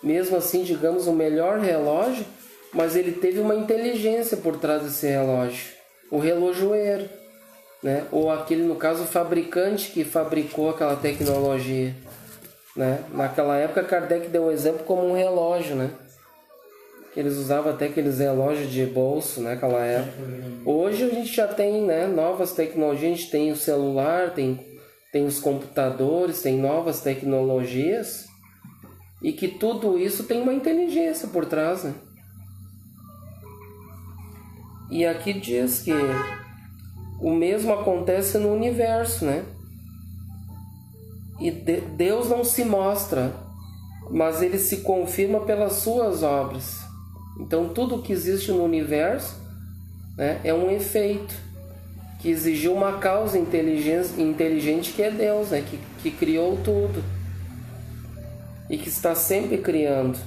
mesmo assim, digamos, o melhor relógio, mas ele teve uma inteligência por trás desse relógio, o relojoeiro, né? Ou aquele, no caso, o fabricante que fabricou aquela tecnologia, né? Naquela época, Kardec deu um exemplo como um relógio, né? Eles usavam até aqueles relógios de bolso, né? Naquela época. Hoje a gente já tem, né, novas tecnologias, a gente tem o celular, tem os computadores, tem novas tecnologias, e que tudo isso tem uma inteligência por trás, né? E aqui diz que o mesmo acontece no universo, né? E Deus não se mostra, mas ele se confirma pelas suas obras. Então tudo que existe no universo, né, é um efeito que exigiu uma causa inteligente, que é Deus, né, que criou tudo e que está sempre criando.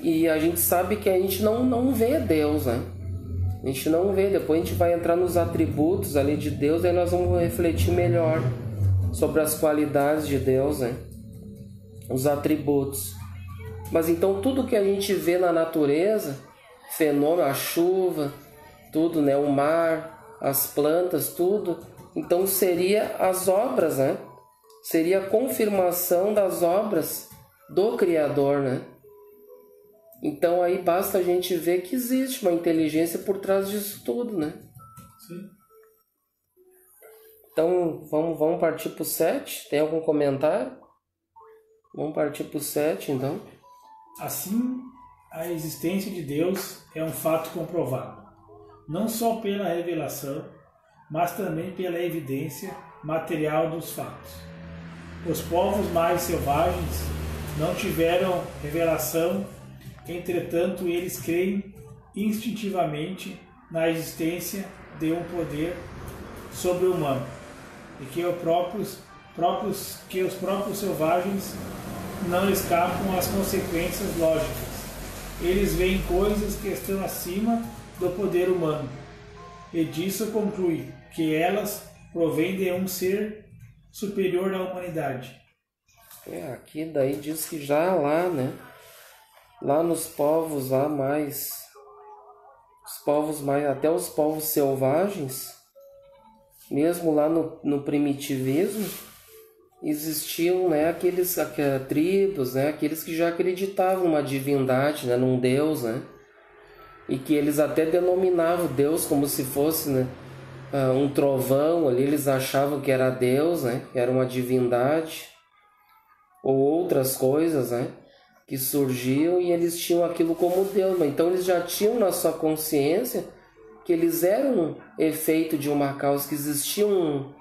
E a gente sabe que a gente não vê Deus, né? A gente não vê. Depois a gente vai entrar nos atributos ali de Deus, aí nós vamos refletir melhor sobre as qualidades de Deus, né? Os atributos. Mas então tudo que a gente vê na natureza, fenômeno, a chuva, tudo, né? O mar, as plantas, tudo, então seria as obras, né? Seria a confirmação das obras do Criador, né? Então aí basta a gente ver que existe uma inteligência por trás disso tudo, né? Sim. Então vamos partir para o 7. Tem algum comentário? Vamos partir para o 7, então. Assim, a existência de Deus é um fato comprovado, não só pela revelação, mas também pela evidência material dos fatos. Os povos mais selvagens não tiveram revelação, entretanto eles creem instintivamente na existência de um poder sobre-humano e que os próprios selvagens não escapam às consequências lógicas. Eles veem coisas que estão acima do poder humano e disso conclui que elas provêm de um ser superior à humanidade. Aqui daí diz que já lá, né? Lá nos povos lá mais... Os povos mais... Até os povos selvagens, mesmo lá no primitivismo, existiam, né, aqueles tribos, né, aqueles que já acreditavam numa divindade, né, num Deus, né? E que eles até denominavam Deus como se fosse, né, um trovão ali, eles achavam que era Deus, né, que era uma divindade, ou outras coisas, né, que surgiam e eles tinham aquilo como Deus. Então eles já tinham na sua consciência que eles eram efeito de uma causa, que existia um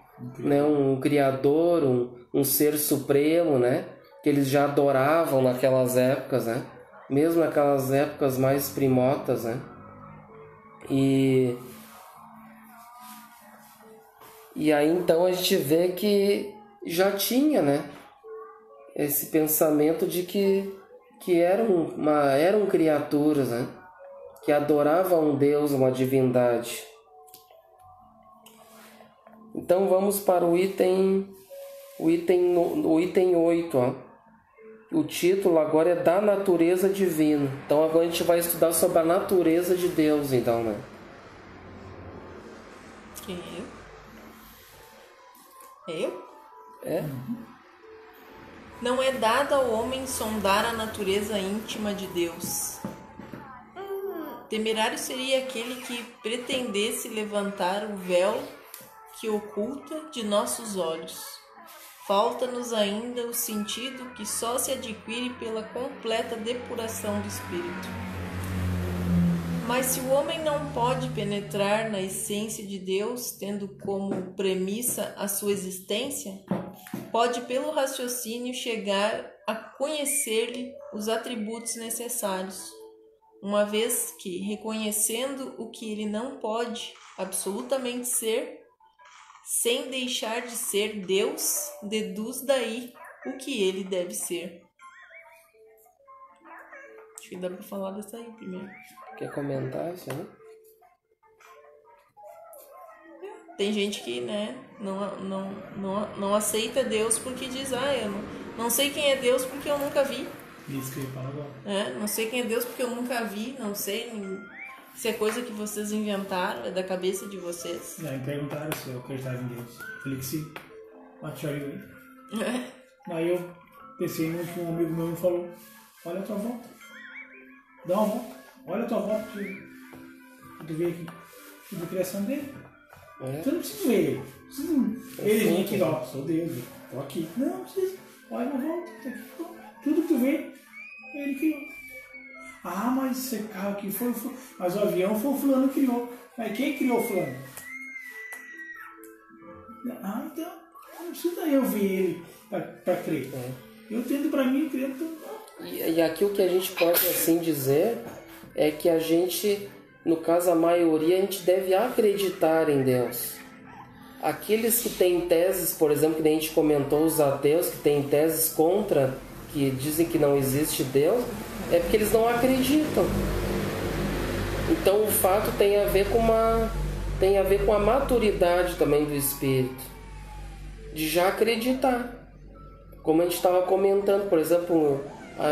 Criador, um ser supremo, né, que eles já adoravam naquelas épocas, né, mesmo naquelas épocas mais primórdias, né. E aí então a gente vê que já tinha, né, esse pensamento de que eram criaturas, né, que adoravam um Deus, uma divindade. Então vamos para o item 8, ó. O título agora é da natureza divina. Então agora a gente vai estudar sobre a natureza de Deus, então, né? Quem eu? É? Não é dado ao homem sondar a natureza íntima de Deus. Temerário seria aquele que pretendesse levantar o véu que oculta de nossos olhos. Falta-nos ainda o sentido que só se adquire pela completa depuração do espírito. Mas se o homem não pode penetrar na essência de Deus, tendo como premissa a sua existência, pode pelo raciocínio chegar a conhecer-lhe os atributos necessários, uma vez que, reconhecendo o que ele não pode absolutamente ser, sem deixar de ser Deus, deduz daí o que ele deve ser. Acho que dá para falar dessa aí primeiro. Quer comentar isso aí? Tem gente que, né, não aceita Deus porque diz, eu não sei quem é Deus porque eu nunca vi. Isso que eu ia falar agora. Não sei quem é Deus porque eu nunca vi, não sei se é coisa que vocês inventaram, é da cabeça de vocês. Me perguntaram se eu acreditava em Deus. Eu falei que sim. Aí eu pensei no que um amigo meu me falou: olha a tua volta. Dá uma volta. Olha a tua volta que tu vê aqui. Tudo a criação dele. Tu não precisa ver ele. Ele vem aqui, ó, sou Deus, tô aqui. Não precisa. Olha uma volta. Tá aqui. Tudo que tu vê, ele criou. Mas esse carro aqui foi. Mas o avião foi o fulano que criou. Mas quem criou o fulano? Então não precisa eu ver ele para crer. Eu tendo para mim, creio. E aqui o que a gente pode assim dizer é que a gente, no caso a maioria, a gente deve acreditar em Deus. Aqueles que têm teses, por exemplo, que a gente comentou, os ateus que têm teses contra, que dizem que não existe Deus, é porque eles não acreditam. Então o fato tem a ver com a maturidade também do espírito, de já acreditar. Como a gente estava comentando, por exemplo,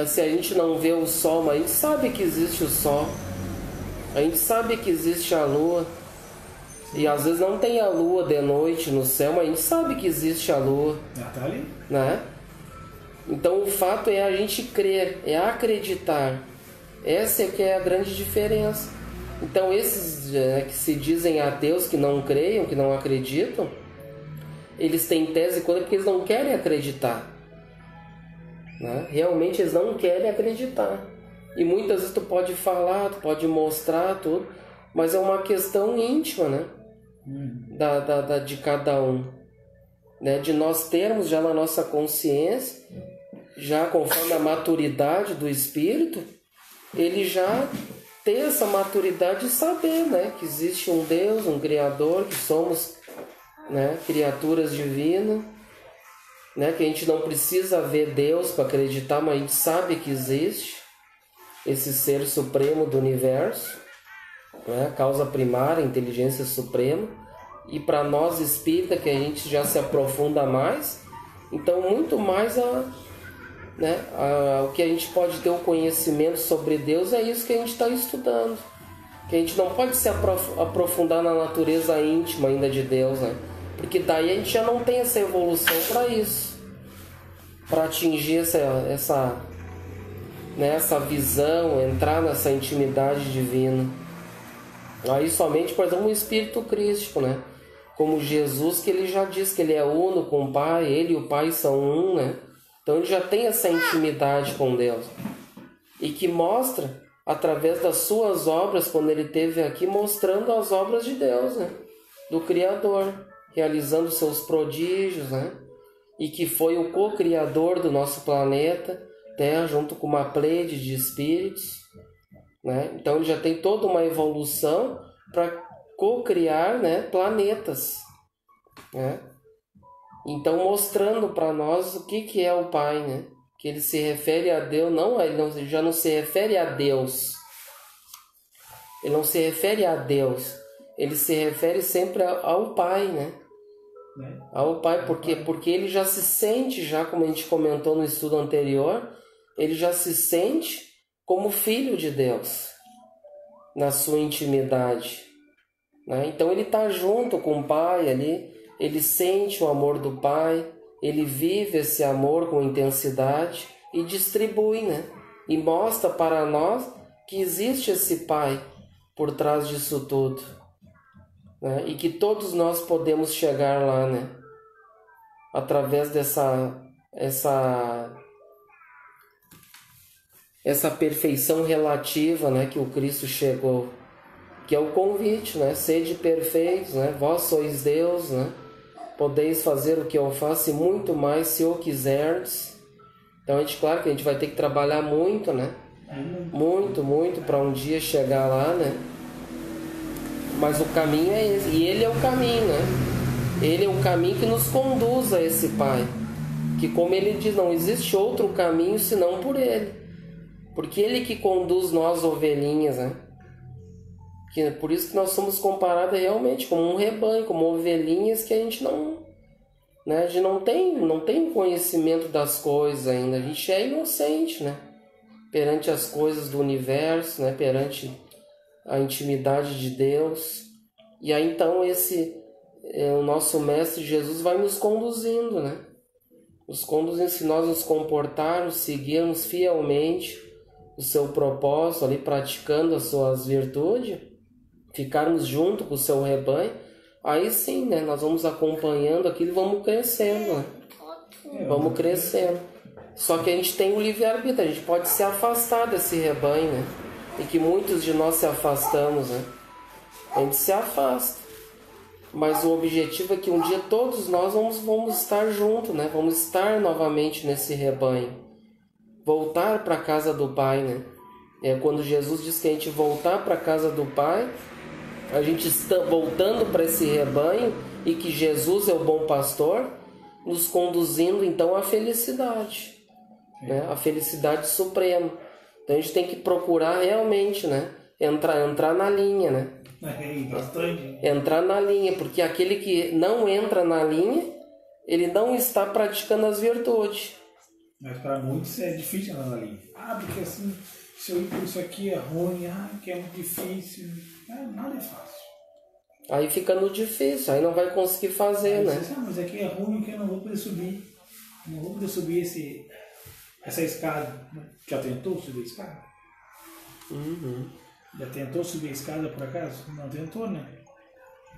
se a gente não vê o sol, mas a gente sabe que existe o sol, a gente sabe que existe a lua, e às vezes não tem a lua de noite no céu, mas a gente sabe que existe a lua. Tá ali, né? Então o fato é a gente crer, é acreditar. Essa é que é a grande diferença. Então esses que se dizem ateus, que não creiam, que não acreditam, eles têm tese contra porque eles não querem acreditar, né? Realmente eles não querem acreditar. E muitas vezes tu pode falar, tu pode mostrar tudo, mas é uma questão íntima, né? De cada um, né? De nós termos já na nossa consciência, já conforme a maturidade do espírito, ele já ter essa maturidade de saber, né? Que existe um Deus, um Criador, que somos, né, criaturas divinas, né? Que a gente não precisa ver Deus para acreditar, mas a gente sabe que existe esse ser supremo do universo, né? Causa primária, inteligência suprema. E para nós espírita, que a gente já se aprofunda mais, então muito mais o que a gente pode ter o conhecimento sobre Deus é isso que a gente está estudando. Que a gente não pode se aprofundar na natureza íntima ainda de Deus, né? Porque daí a gente já não tem essa evolução para isso, para atingir essa visão, entrar nessa intimidade divina. Aí somente, por exemplo, o Espírito Crístico, né? Como Jesus, que ele já diz que ele é uno com o Pai, ele e o Pai são um, né? Então ele já tem essa intimidade com Deus. E que mostra, através das suas obras, quando ele esteve aqui, mostrando as obras de Deus, né? Do Criador, realizando seus prodígios, né? E que foi o co-criador do nosso planeta Terra, junto com uma pleide de espíritos, né? Então ele já tem toda uma evolução para co-criar, né, planetas, né? Então mostrando para nós o que é o Pai, né? Que ele se refere a Deus, ele já não se refere a Deus, ele não se refere a Deus, ele se refere sempre ao Pai, né? Ao Pai, porque ele já se sente, já como a gente comentou no estudo anterior, ele já se sente como filho de Deus, na sua intimidade, né? Então ele está junto com o Pai ali, ele sente o amor do Pai, ele vive esse amor com intensidade e distribui, né? E mostra para nós que existe esse Pai por trás disso tudo, né? E que todos nós podemos chegar lá, né? Através dessa perfeição relativa, né, que o Cristo chegou, que é o convite, né? Sede perfeitos, né? Vós sois Deus, né? Podeis fazer o que eu faço e muito mais, se o quiserdes. Então, claro que a gente vai ter que trabalhar muito, né? Muito para um dia chegar lá, né? Mas o caminho é esse, e ele é o caminho, né? Ele é o caminho que nos conduz a esse Pai. Que, como ele diz, não existe outro caminho senão por ele. Porque ele que conduz nós, ovelhinhas, né? Que é por isso que nós somos comparados realmente como um rebanho, como ovelhinhas que a gente não, né? A gente não tem conhecimento das coisas ainda. A gente é inocente, né? Perante as coisas do universo, né? Perante a intimidade de Deus. E aí então o nosso Mestre Jesus vai nos conduzindo, né? Nos conduzindo, se nós nos comportarmos, seguirmos fielmente o seu propósito ali, praticando as suas virtudes, ficarmos junto com o seu rebanho, aí sim, né? Nós vamos acompanhando aquilo e vamos crescendo, né? Vamos crescendo. Só que a gente tem o livre-arbítrio, a gente pode se afastar desse rebanho, né? E que muitos de nós se afastamos, né? A gente se afasta. Mas o objetivo é que um dia todos nós vamos estar juntos, né? Vamos estar novamente nesse rebanho. Voltar para a casa do Pai, né? É quando Jesus diz que a gente voltar para a casa do Pai, a gente está voltando para esse rebanho e que Jesus é o bom pastor, nos conduzindo então à felicidade, né? A felicidade suprema. Então a gente tem que procurar realmente, né? Entrar na linha, né? Entrar na linha, porque aquele que não entra na linha, ele não está praticando as virtudes. Mas para muitos é difícil entrar na linha. Porque assim, se eu ir por isso aqui é ruim, que é muito difícil. Nada é fácil. Aí fica no difícil, aí não vai conseguir fazer, aí, né? Mas aqui é ruim que eu não vou poder subir. Não vou poder subir essa escada. Já tentou subir a escada? Já tentou subir a escada por acaso? Não tentou, né?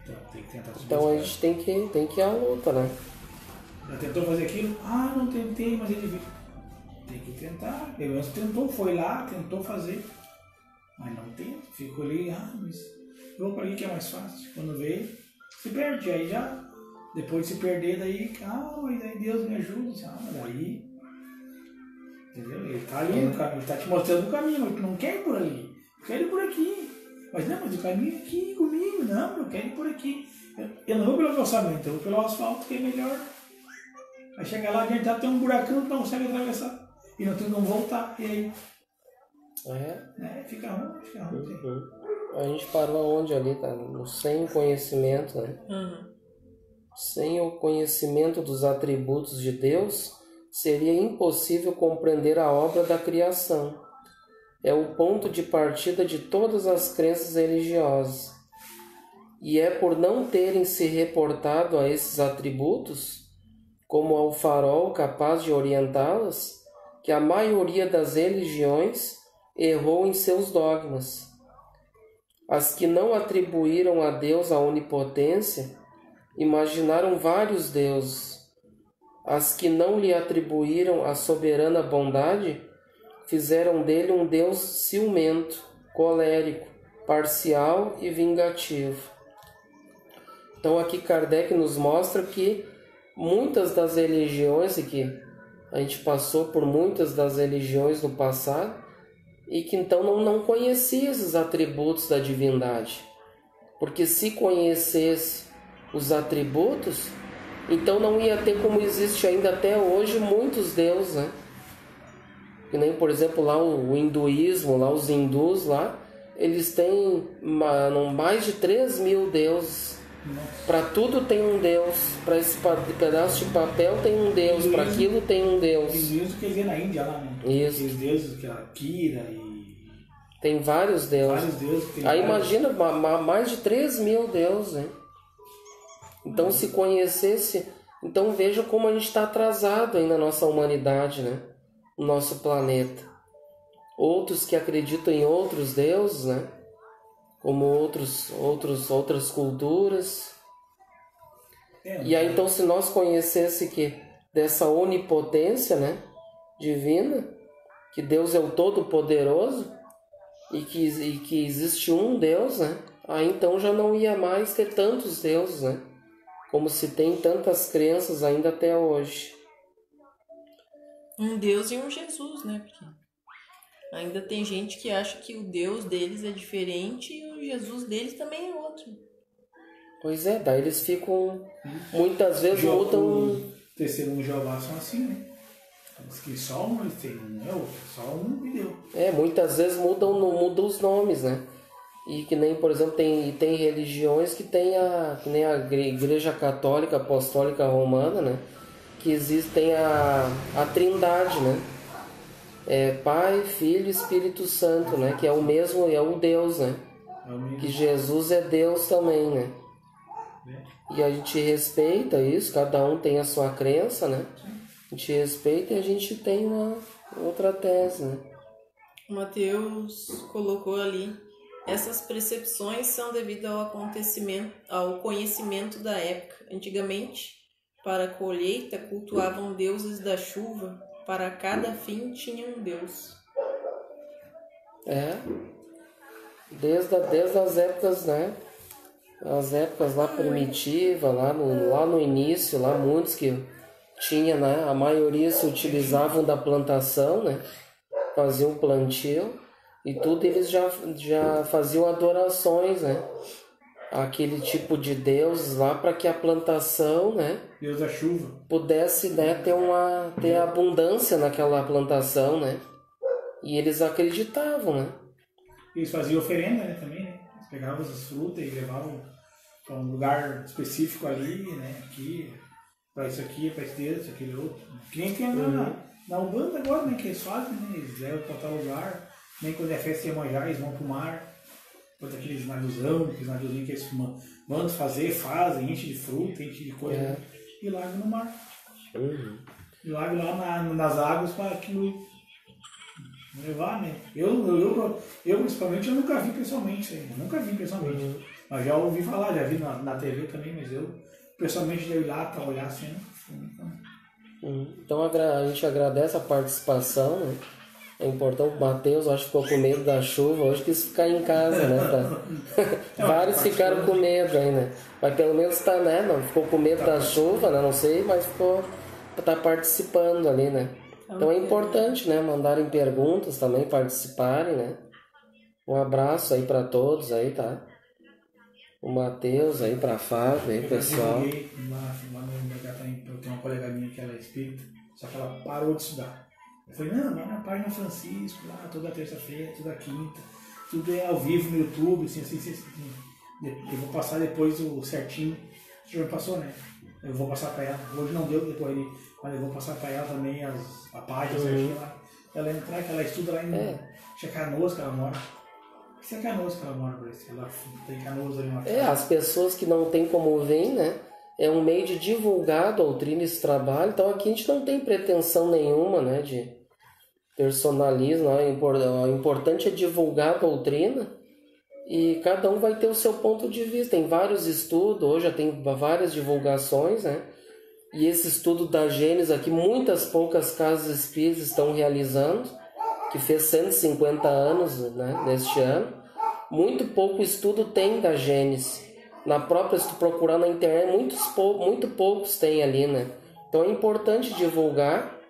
Então tem que tentar subir a gente tem que ir à luta, né? Já tentou fazer aquilo? Não tentei, mas ele Tem que tentar. Pelo menos tentou, foi lá, tentou fazer. Mas não tenta. Ficou ali, mas eu vou para ali que é mais fácil. Quando vê, se perde. Aí já, depois de se perder, daí, calma, e daí Deus me ajuda. Daí, entendeu? Ele tá ali no caminho, ele tá te mostrando o caminho, mas tu não quer ir por ali. Eu quero ir por aqui. Mas não, mas o caminho é aqui comigo. Não, eu quero ir por aqui. Eu não vou pelo calçamento, eu vou pelo asfalto que é melhor. Aí chega lá, a gente já tem um buracão que não consegue atravessar. E não tem como voltar. E aí? Fica ruim. Uhum. A gente parou onde ali, tá? Sem o conhecimento, né? Sem o conhecimento dos atributos de Deus, seria impossível compreender a obra da criação. É o ponto de partida de todas as crenças religiosas. E é por não terem se reportado a esses atributos, como ao farol capaz de orientá-las, que a maioria das religiões errou em seus dogmas. As que não atribuíram a Deus a onipotência imaginaram vários deuses. As que não lhe atribuíram a soberana bondade fizeram dele um Deus ciumento, colérico, parcial e vingativo. Então aqui Kardec nos mostra que muitas das religiões, e que a gente passou por muitas das religiões no passado, e que então não conhecia esses atributos da divindade. Porque se conhecesse os atributos, então não ia ter, como existe ainda até hoje, muitos deuses, né? Que nem, por exemplo, lá o hinduísmo, lá os hindus, lá, eles têm mais de 3.000 deuses. Para tudo tem um Deus, para esse pedaço de papel tem um Deus, para aquilo tem um Deus. Os deuses que vê na Índia lá, né? Isso. Os deuses que é a Kira e... Tem vários deuses. Vários deuses. Aí imagina, mais de 3.000 deuses, hein? Então se conhecesse... Então veja como a gente está atrasado aí na nossa humanidade, né? No nosso planeta. Outros que acreditam em outros deuses, né? Como outras culturas. E aí então se nós conhecesse que dessa onipotência, né, divina, que Deus é o Todo-Poderoso e que existe um Deus, né, aí então já não ia mais ter tantos deuses, né, como se tem tantas crenças ainda até hoje. Um Deus e um Jesus, né, porque ainda tem gente que acha que o Deus deles é diferente e o Jesus deles também é outro. Pois é, daí eles ficam... Muitas vezes mudam... O terceiro de Jeová são assim, né? Diz que só um eles têm, não é outro, só um e deu. Muitas vezes mudam os nomes, né? E que nem, por exemplo, tem religiões que tem que nem a Igreja Católica Apostólica Romana, né? Que tem a Trindade, né? Pai, Filho e Espírito Santo, né? Que é o mesmo, é o Deus, né? Que Jesus é Deus também, né? E a gente respeita isso, cada um tem a sua crença, né? A gente respeita e a gente tem uma outra tese, né? O Mateus colocou ali: essas percepções são devido ao conhecimento da época. Antigamente, para a colheita, cultuavam deuses da chuva. Para cada fim tinha um Deus. Desde as épocas, né? As épocas lá primitivas, lá no início, lá muitos que tinha, né? A maioria se utilizavam da plantação, né? Faziam plantio e tudo, eles já faziam adorações, né? Aquele tipo de deuses lá para que a plantação, né? Deus da chuva. Pudesse, né, ter abundância naquela plantação, né? E eles acreditavam, né? Eles faziam oferenda, né, também, né? Eles pegavam as frutas e levavam para um lugar específico ali, né? Aqui, para isso aqui, para esse dedo, isso aquele outro. Que nem tem na Umbanda agora, né? Que eles fazem, né? Eles levam para tal lugar. Nem quando é festa de Iemanjá, eles vão para o mar. Quando aqueles naviozão, que eles mandam fazer, fazem, enche de fruta, enche de coisa. E larga no mar. E larga lá nas águas para aquilo levar, né? Eu principalmente, eu nunca vi pessoalmente isso aí. Nunca vi pessoalmente. Mas já ouvi falar, já vi na TV também, mas eu pessoalmente já ir lá para olhar assim, nunca fui. Então a gente agradece a participação, né? É importante. O Mateus, acho que ficou com medo da chuva, hoje quis ficar em casa, né? Vários ficaram com medo aí, né? Mas pelo menos tá, né? Não ficou com medo da chuva, né? Não sei, mas tá participando ali, né? Então é importante, né? Mandarem perguntas também, participarem, né? Um abraço aí para todos aí, tá? O Mateus aí, pra Fábio aí, pessoal. Eu divulguei eu tenho uma colega minha que ela é espírita, só que ela parou de estudar. Eu falei, não, vai na página Francisco, lá toda terça-feira, toda quinta, tudo é ao vivo no YouTube, assim. Eu vou passar depois o certinho. O senhor passou, né? Eu vou passar para ela. Hoje não deu, depois mas eu vou passar para ela também a página certinha lá. Ela entrar, que ela estuda lá em Canoas, que ela mora. Isso é Canoas que ela mora, parece. Ela tem Canoas ali na frente. As pessoas que não tem como ver, né? É um meio de divulgar a doutrina, esse trabalho. Então aqui a gente não tem pretensão nenhuma, né? De personalismo. O importante é divulgar a doutrina e cada um vai ter o seu ponto de vista. Tem vários estudos, hoje já tem várias divulgações, né? E esse estudo da Gênesis aqui, poucas casas espíritas estão realizando, que fez 150 anos, né, neste ano. Muito pouco estudo tem da Gênesis. Na própria, se tu procurar na internet, muito poucos tem ali, né? Então é importante divulgar.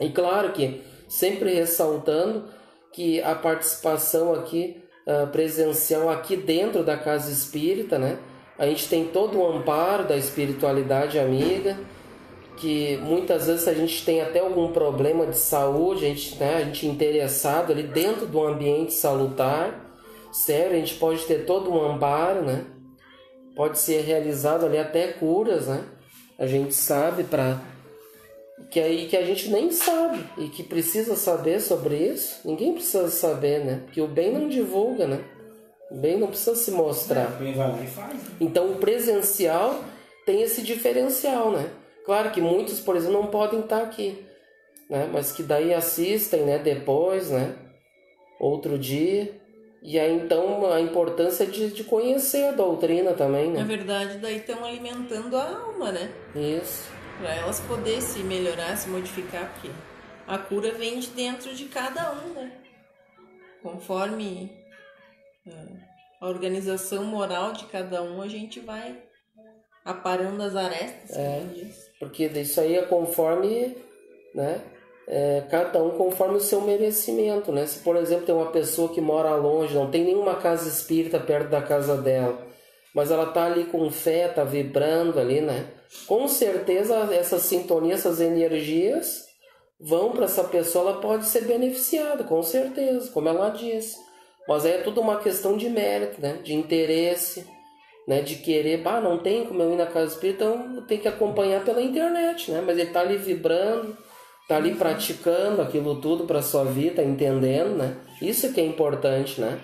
E claro que sempre ressaltando que a participação aqui presencial aqui dentro da casa espírita, né? A gente tem todo o amparo da espiritualidade amiga, que muitas vezes a gente tem até algum problema de saúde, a gente interessado ali dentro do ambiente salutar, sério, a gente pode ter todo um amparo, né? Pode ser realizado ali até curas, né? A gente sabe que a gente nem sabe e que precisa saber sobre isso. Ninguém precisa saber, né? Porque o bem não divulga, né? O bem não precisa se mostrar. O bem vai lá e faz, né? Então o presencial tem esse diferencial, né? Claro que muitos, por exemplo, não podem estar aqui, né? Mas que daí assistem, né? Depois, né? Outro dia. E aí, então, a importância de conhecer a doutrina também, né? Na verdade, daí estão alimentando a alma, né? Isso. Para elas poderem se melhorar, se modificar, porque a cura vem de dentro de cada um, né? Conforme a organização moral de cada um, a gente vai aparando as arestas, como diz. Porque isso aí é conforme, né? Cada um conforme o seu merecimento, né? Se, por exemplo, tem uma pessoa que mora longe, não tem nenhuma casa espírita perto da casa dela, mas ela tá ali com fé, tá vibrando ali, né? Com certeza essa sintonia, essas energias vão para essa pessoa, ela pode ser beneficiada, com certeza, como ela disse. Mas aí é tudo uma questão de mérito, né? De interesse, né? De querer, não tem como eu ir na casa espírita, então tem que acompanhar pela internet, né? Mas ele tá ali vibrando, tá ali praticando aquilo tudo para sua vida, entendendo, né? Isso que é importante, né?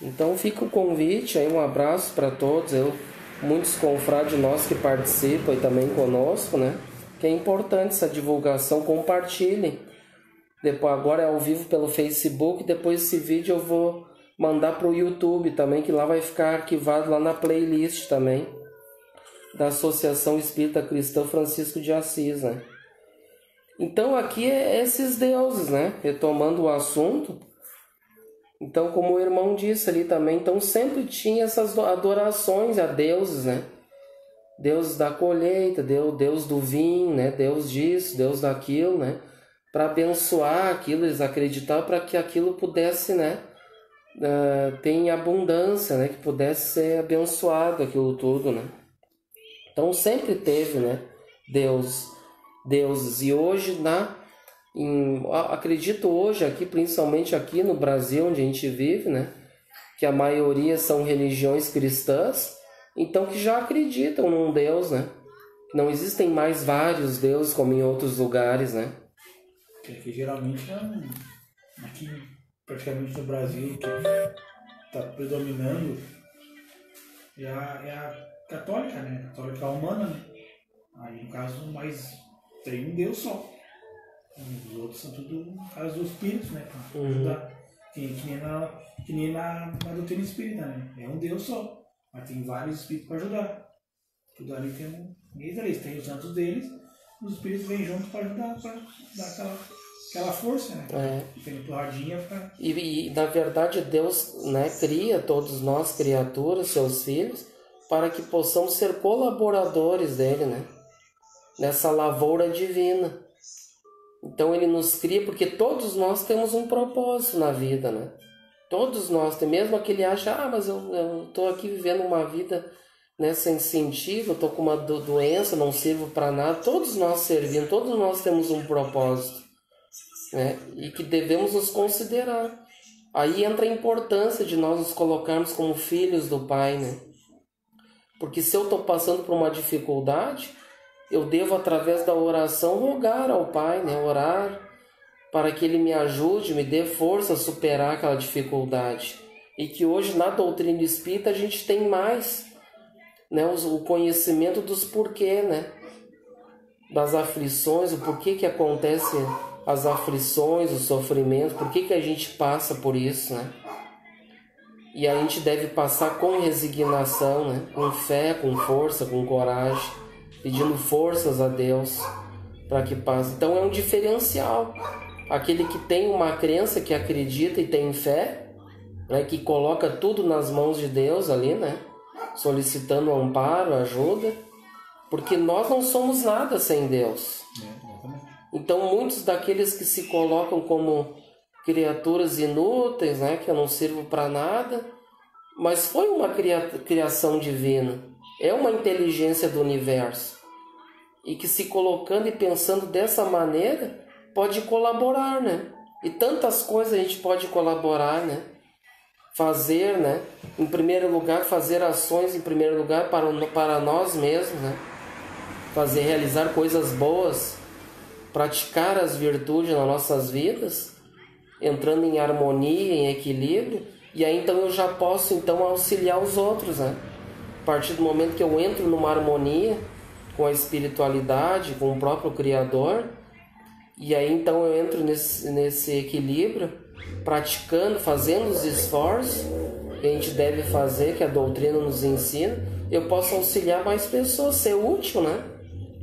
Então fica o convite aí, um abraço para todos, muitos confrades nossos que participam e também conosco, né? Que é importante essa divulgação, compartilhem. Depois, agora é ao vivo pelo Facebook, depois esse vídeo eu vou mandar para o YouTube também, que lá vai ficar arquivado lá na playlist também da Associação Espírita Cristã Francisco de Assis, né? Então aqui é esses deuses, né? Retomando o assunto. Então, como o irmão disse ali também, então sempre tinha essas adorações a deuses, né? Deus da colheita, Deus do vinho, né? Deus disso, Deus daquilo, né? Para abençoar aquilo, eles acreditavam para que aquilo pudesse, né? Ter abundância, né? Que pudesse ser abençoado aquilo tudo, né? Então sempre teve, né? Deuses. E hoje, acredito hoje aqui, principalmente aqui no Brasil, onde a gente vive, né? Que a maioria são religiões cristãs, então que já acreditam num Deus, né? Não existem mais vários deuses como em outros lugares, né? Que geralmente aqui praticamente no Brasil que está predominando é a católica, né? A católica humana, né? Aí no caso, mas tem um Deus só. Os outros são tudo no caso dos espíritos, né? Para ajudar. Que nem na doutrina espírita, né? É um Deus só. Mas tem vários espíritos para ajudar. Tudo ali tem eles têm os santos deles, os espíritos vêm junto para ajudar, para dar aquela força, né? Tem empurradinha para... E na verdade Deus, né, cria todos nós, criaturas, seus filhos, para que possamos ser colaboradores dele, né? Nessa lavoura divina. Então ele nos cria porque todos nós temos um propósito na vida, né? Todos nós, mesmo aquele acha, mas eu estou aqui vivendo uma vida, né, sem sentido, eu estou com uma doença, não sirvo para nada. Todos nós servimos, todos nós temos um propósito, né? E que devemos nos considerar. Aí entra a importância de nós nos colocarmos como filhos do Pai, né? Porque se eu estou passando por uma dificuldade, eu devo, através da oração, rogar ao Pai, né? Orar para que Ele me ajude, me dê força a superar aquela dificuldade. E que hoje, na doutrina espírita, a gente tem mais, né, o conhecimento dos porquê, né? Das aflições, o porquê que acontece as aflições, os sofrimentos, por que a gente passa por isso, né? E a gente deve passar com resignação, né? Com fé, com força, com coragem, pedindo forças a Deus para que passe. Então é um diferencial. Aquele que tem uma crença, que acredita e tem fé, né? Que coloca tudo nas mãos de Deus ali, né? Solicitando amparo, ajuda, porque nós não somos nada sem Deus. Então muitos daqueles que se colocam como criaturas inúteis, né, que eu não sirvo para nada, mas foi uma criação divina, é uma inteligência do universo, e que se colocando e pensando dessa maneira pode colaborar, né? E tantas coisas a gente pode colaborar, né? Fazer, né? Em primeiro lugar, fazer ações em primeiro lugar para nós mesmos, né? Realizar coisas boas, praticar as virtudes nas nossas vidas, entrando em harmonia, em equilíbrio, e aí então eu já posso então auxiliar os outros, né? A partir do momento que eu entro numa harmonia com a espiritualidade, com o próprio Criador, e aí então eu entro nesse equilíbrio, praticando, fazendo os esforços que a gente deve fazer, que a doutrina nos ensina, eu posso auxiliar mais pessoas, ser útil, né?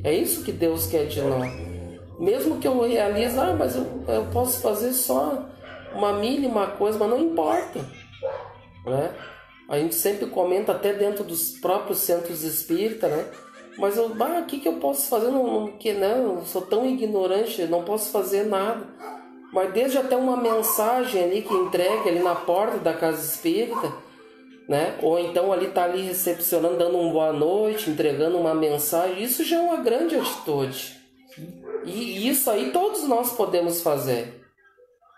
É isso que Deus quer de nós. Mesmo que eu realize, mas eu posso fazer só uma mínima coisa, mas não importa, né? A gente sempre comenta até dentro dos próprios centros espíritas, né? Mas o que eu posso fazer? Eu sou tão ignorante, não posso fazer nada. Mas desde até uma mensagem ali que entregue ali na porta da casa espírita, né? Ou então ali tá ali recepcionando, dando uma boa noite, entregando uma mensagem, isso já é uma grande atitude. E isso aí todos nós podemos fazer,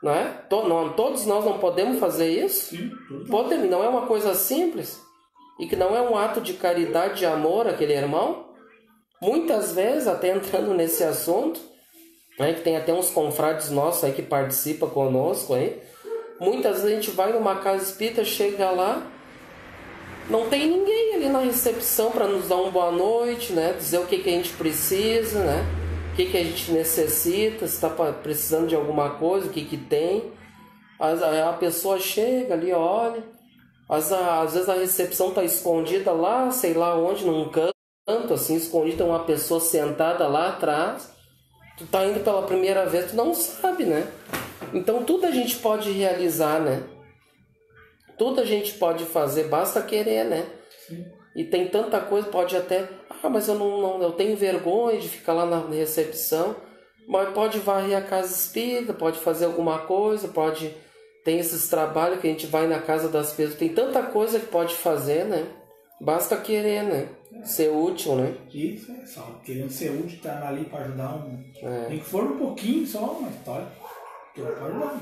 né? Todos nós não podemos fazer isso? Sim, podemos. Não é uma coisa simples? E que não é um ato de caridade, de amor àquele irmão? Muitas vezes, até entrando nesse assunto, né, que tem até uns confrades nossos aí que participam conosco aí, muitas vezes a gente vai numa casa espírita, chega lá, não tem ninguém ali na recepção para nos dar uma boa noite, né? Dizer o que a gente precisa, né? O que a gente necessita, se está precisando de alguma coisa, o que tem. A pessoa chega ali, olha, às vezes a recepção está escondida lá, sei lá onde, num canto assim, escondida, uma pessoa sentada lá atrás. Tu tá indo pela primeira vez, tu não sabe, né? Então tudo a gente pode realizar, né? Tudo a gente pode fazer, basta querer, né? Sim. E tem tanta coisa, pode até... mas eu tenho vergonha de ficar lá na recepção. Mas pode varrer a casa espírita, pode fazer alguma coisa, tem esses trabalhos que a gente vai na casa das pessoas. Tem tanta coisa que pode fazer, né? Basta querer, né? Ser útil, né? Isso, só querendo ser útil, tá ali para ajudar Nem que for um pouquinho só, uma história. Que vai para ajudar.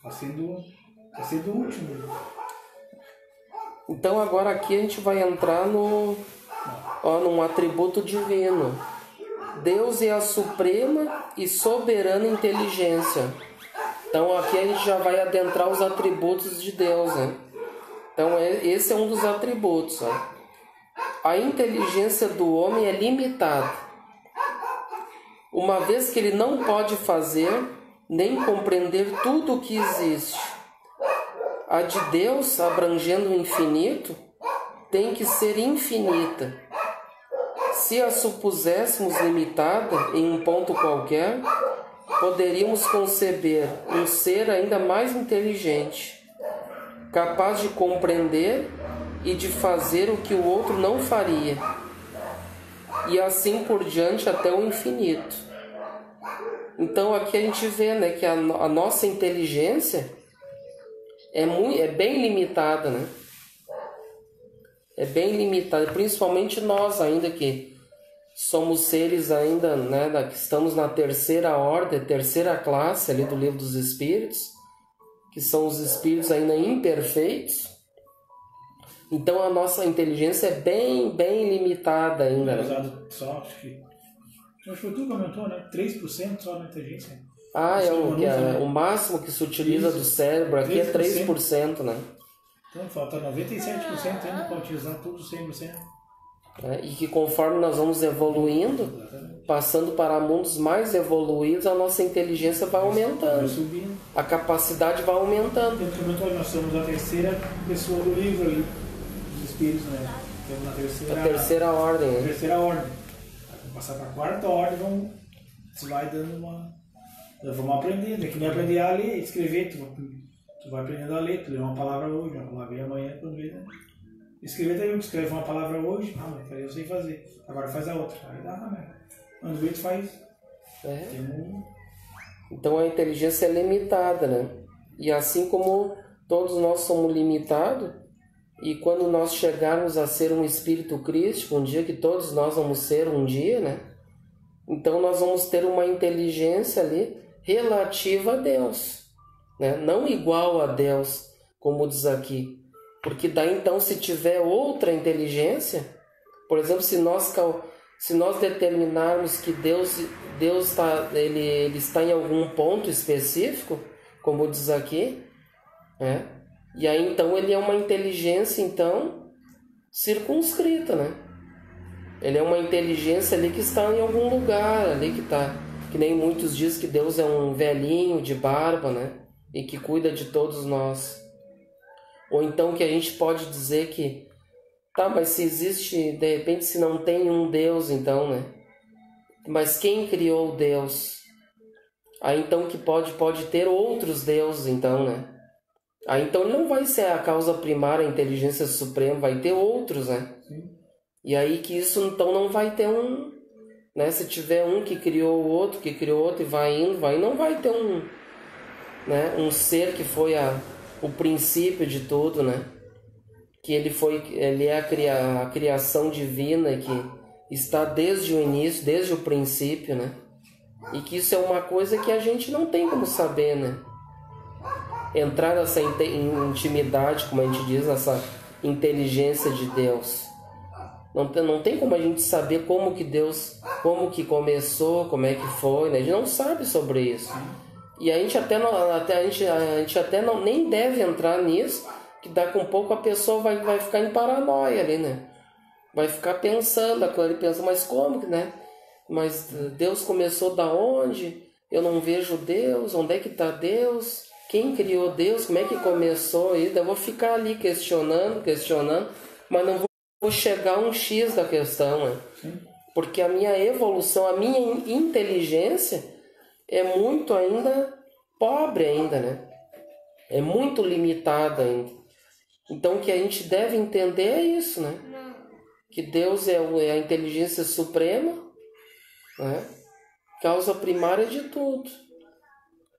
Tá sendo útil mesmo. Então agora aqui a gente vai entrar num atributo divino. Deus é a suprema e soberana inteligência. Então aqui a gente já vai adentrar os atributos de Deus, né? Então esse é um dos atributos, ó. A inteligência do homem é limitada, uma vez que ele não pode fazer nem compreender tudo o que existe. A de Deus, abrangendo o infinito, tem que ser infinita. Se a supuséssemos limitada em um ponto qualquer, poderíamos conceber um ser ainda mais inteligente, capaz de compreender e de fazer o que o outro não faria, e assim por diante até o infinito. Então aqui a gente vê, né, que a nossa inteligência é bem limitada, né? É bem limitada, principalmente nós ainda que somos seres ainda, né, que estamos na terceira ordem, terceira classe ali do Livro dos Espíritos, que são os espíritos ainda imperfeitos. Então a nossa inteligência é bem limitada ainda. É usado só, acho que tu comentou, né? 3% só da inteligência. O máximo que se utiliza do cérebro aqui 3%. É 3%, né? Então falta 97% ainda para utilizar tudo 100%. E que conforme nós vamos evoluindo, passando para mundos mais evoluídos, a nossa inteligência vai aumentando. A capacidade vai aumentando. Nós somos a terceira pessoa do livro ali, dos espíritos, né? Estamos na terceira ordem. Né? Terceira ordem. Vamos passar para a quarta ordem, vamos vai dando uma... Vamos aprender, tem que nem aprender a ler, escrever, tu vai aprendendo a ler, tu lê uma palavra hoje, uma palavra amanhã, quando vê, né? Escrever também, tu escreve uma palavra hoje, mas eu sei fazer, agora faz a outra, aí dá, né? Quando vê, tu faz. Então a inteligência é limitada, né? E assim como todos nós somos limitados, e quando nós chegarmos a ser um espírito crístico, um dia que todos nós vamos ser um dia, né? Então nós vamos ter uma inteligência ali relativa a Deus, né? Não igual a Deus, como diz aqui. Porque daí então, se tiver outra inteligência, por exemplo, se nós determinarmos que Deus ele está em algum ponto específico, como diz aqui, né? E aí então ele é uma inteligência então circunscrita, né? Ele é uma inteligência ali que está em algum lugar, ali que está. Que nem muitos dizem que Deus é um velhinho de barba, né? E que cuida de todos nós. Ou então que a gente pode dizer que, tá, mas se existe, de repente, se não tem um Deus, então, né? Mas quem criou Deus? Aí então que pode ter outros deuses, então, né? Aí então não vai ser a causa primária, a inteligência suprema, vai ter outros, né? Sim. E aí que isso então não vai ter um, né? Se tiver um que criou o outro, que criou outro e vai indo, não vai ter um, né? Um ser que foi o princípio de tudo, né? Que ele é a criação divina e que está desde o início, desde o princípio, né? E que isso é uma coisa que a gente não tem como saber, né? Entrar nessa intimidade, como a gente diz, nessa inteligência de Deus. Não tem como a gente saber como que começou, como é que foi, né? A gente não sabe sobre isso. E a gente nem deve entrar nisso, que daqui a um pouco a pessoa vai ficar em paranoia ali, né? Vai ficar pensando, ele pensa, mas como que, né? Mas Deus começou da onde? Eu não vejo Deus, onde é que está Deus? Quem criou Deus? Como é que começou isso? Eu vou ficar ali questionando, mas não vou chegar a um X da questão, né? Porque a minha evolução, a minha inteligência é muito ainda pobre ainda, né? É muito limitada ainda. Então o que a gente deve entender é isso, né? Que Deus é a inteligência suprema, né? Causa primária de tudo,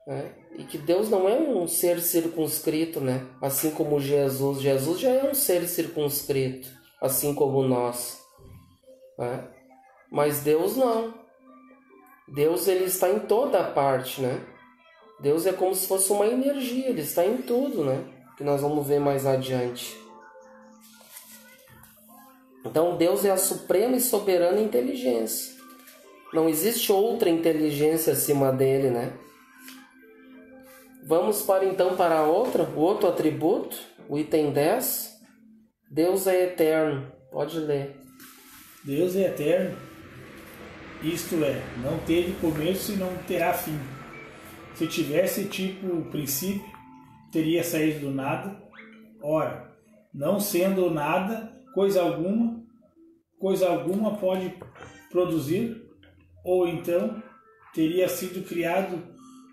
né? E que Deus não é um ser circunscrito, né? Assim como Jesus. Jesus já é um ser circunscrito, assim como nós, né? Mas Deus não. Deus, ele está em toda a parte, né? Deus é como se fosse uma energia, ele está em tudo, né? Que nós vamos ver mais adiante. Então Deus é a suprema e soberana inteligência. Não existe outra inteligência acima dele, né? Vamos para o outro atributo, o item 10. Deus é eterno. Pode ler. Deus é eterno, isto é, não teve começo e não terá fim. Se tivesse tipo princípio, teria saído do nada. Ora, não sendo nada, coisa alguma produzir, ou então teria sido criado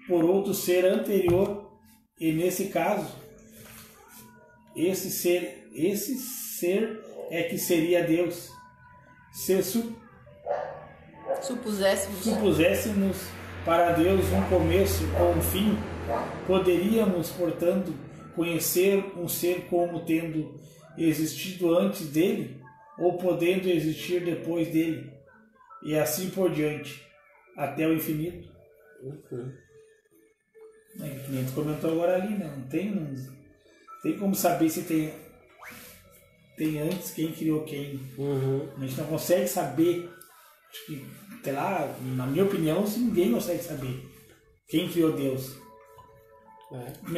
por outro ser anterior, e nesse caso, esse ser é que seria Deus. Se supuséssemos para Deus um começo ou um fim, poderíamos, portanto, conhecer um ser como tendo existido antes dele, ou podendo existir depois dele, e assim por diante, até o infinito. É, que nem tu comentou agora ali, né? Não tem como saber se tem antes quem criou quem. A gente não consegue saber, acho que, sei lá, na minha opinião, ninguém consegue saber quem criou Deus.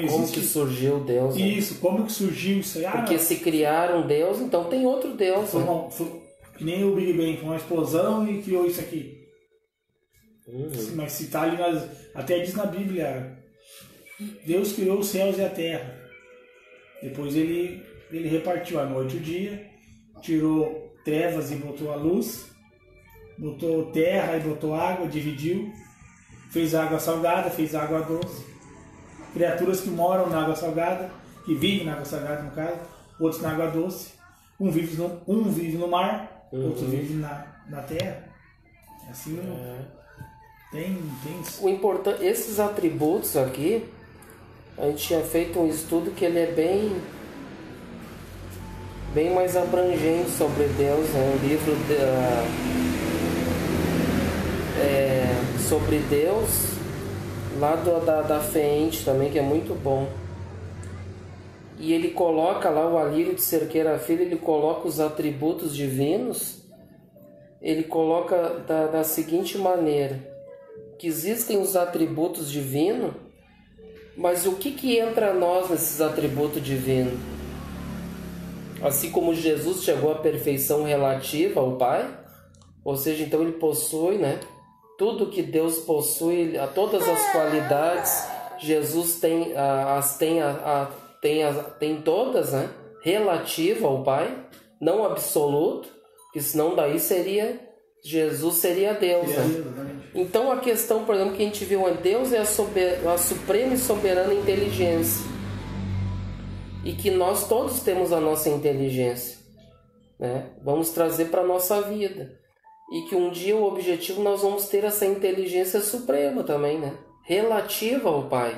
Como que surgiu Deus? Isso, como que surgiu isso aí? Porque se criaram Deus, então tem outro Deus. Que nem o Big Bang, foi uma explosão e criou isso aqui. Mas se tá ali, até diz na Bíblia, Deus criou os céus e a terra. Depois ele repartiu a noite e o dia, tirou trevas e botou a luz, botou terra e botou água, dividiu, fez água salgada, fez água doce. Criaturas que moram na água salgada, que vivem na água salgada no caso, outros na água doce. Um vive no mar, outro vive na terra. Assim tem o importante, esses atributos aqui, a gente tinha feito um estudo que ele é bem mais abrangente sobre Deus, né? Um livro sobre Deus, lá da FEENTE também, que é muito bom. E ele coloca lá, o Alírio de Cerqueira Filho, ele coloca os atributos divinos, ele coloca da seguinte maneira, que existem os atributos divinos, mas o que entra a nós nesses atributos divinos? Assim como Jesus chegou à perfeição relativa ao Pai, ou seja, então ele possui, né? Tudo que Deus possui, todas as qualidades, Jesus tem todas, né? Relativa ao Pai, não absoluto, porque senão daí Jesus seria Deus, né? Então a questão, por exemplo, que a gente viu, Deus é a suprema e soberana inteligência, e que nós todos temos a nossa inteligência, né? Vamos trazer para a nossa vida, e que um dia o objetivo nós vamos ter essa inteligência suprema também, né? Relativa ao Pai,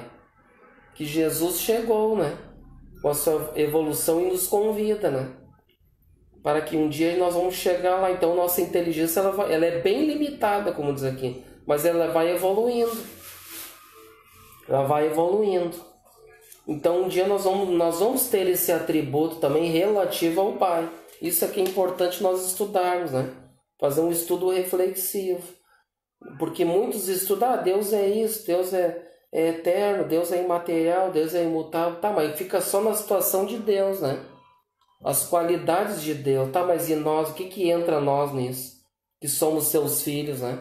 que Jesus chegou, né? Com a sua evolução e nos convida, né? Para que um dia nós vamos chegar lá. Então nossa inteligência ela é bem limitada, como diz aqui, mas ela vai evoluindo. Ela vai evoluindo. Então um dia nós vamos ter esse atributo também relativo ao Pai. Isso é que é importante nós estudarmos, né? Fazer um estudo reflexivo. Porque muitos estudam, Deus é isso, Deus é eterno, Deus é imaterial, Deus é imutável. Tá, mas fica só na situação de Deus, né? As qualidades de Deus, tá, mas e nós? O que entra nós nisso? Que somos seus filhos, né?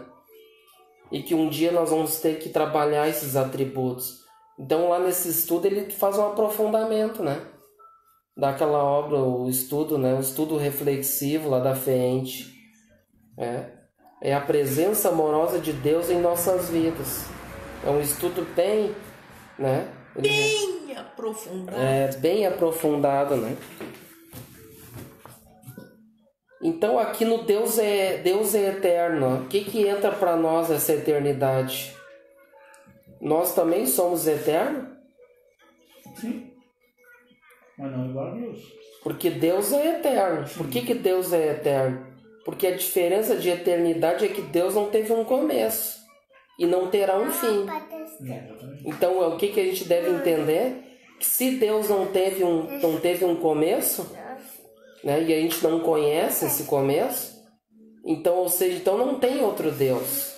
E que um dia nós vamos ter que trabalhar esses atributos. Então lá nesse estudo ele faz um aprofundamento, né? Daquela obra, o estudo, né? O estudo reflexivo lá da FEENTE. É a presença amorosa de Deus em nossas vidas. É um estudo bem, né? Bem aprofundado. Bem aprofundado, né? Então aqui no Deus é eterno. O que entra para nós essa eternidade? Nós também somos eternos? Sim. Mas não igual a Deus. Porque Deus é eterno. Por que Deus é eterno? Porque a diferença de eternidade é que Deus não teve um começo e não terá um fim. Então o que a gente deve entender? Que se Deus não teve um começo, né, e a gente não conhece esse começo, então, ou seja, então não tem outro Deus.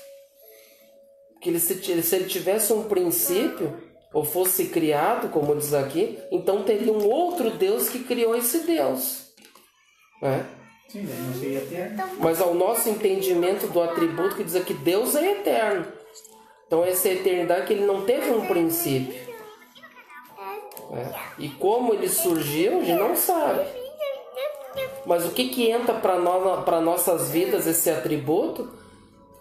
Porque se ele tivesse um princípio, ou fosse criado, como diz aqui, então teria um outro Deus que criou esse Deus, né? Sim, não seria eterno. Mas ao nosso entendimento do atributo que diz aqui, Deus é eterno. Então essa eternidade que ele não teve um princípio. E como ele surgiu, a gente não sabe. Mas o que entra para nossas vidas, esse atributo,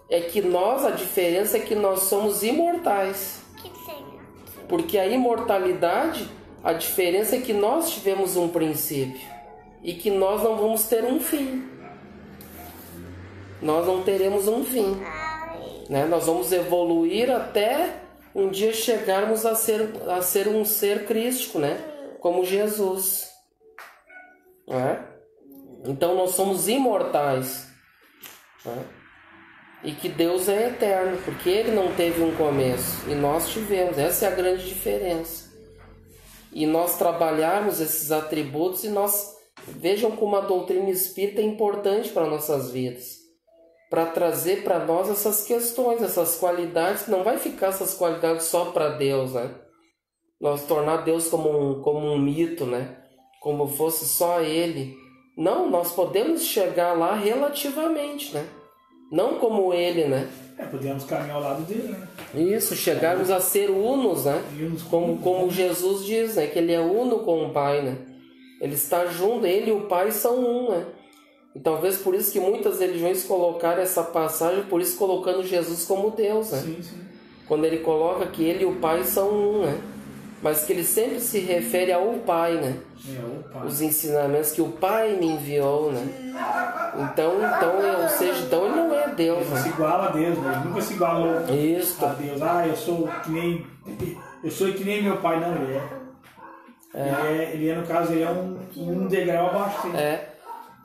é que a diferença é que nós somos imortais. Porque a imortalidade, a diferença é que nós tivemos um princípio e que nós não vamos ter um fim. Nós não teremos um fim, né? Nós vamos evoluir até um dia chegarmos a ser um ser crístico, né? Como Jesus, né? Então nós somos imortais, né? E que Deus é eterno, porque Ele não teve um começo e nós tivemos. Essa é a grande diferença. E nós trabalharmos esses atributos e vejam como a doutrina espírita é importante para nossas vidas, para trazer para nós essas questões, essas qualidades. Não vai ficar essas qualidades só para Deus, né? Nós tornar Deus como um mito, né? Como fosse só Ele. Não, nós podemos chegar lá relativamente, né? Não como Ele, né? Podemos caminhar ao lado dele, né? Isso, chegarmos a ser unos, né? Como Jesus diz, né? Que Ele é uno com o Pai, né? Ele está junto, Ele e o Pai são um, né? E talvez por isso que muitas religiões colocaram essa passagem, por isso colocando Jesus como Deus, né? Sim, sim. Quando ele coloca que Ele e o Pai são um, né? Mas que ele sempre se refere ao Pai, né? O Pai. Os ensinamentos que o Pai me enviou, né? Então ele não é Deus, Ele né? se iguala a Deus, né? Ele nunca se igualou a Deus. Eu sou que nem meu pai, não, ele é. Ele é, no caso, ele é um degrau abaixo. Sim.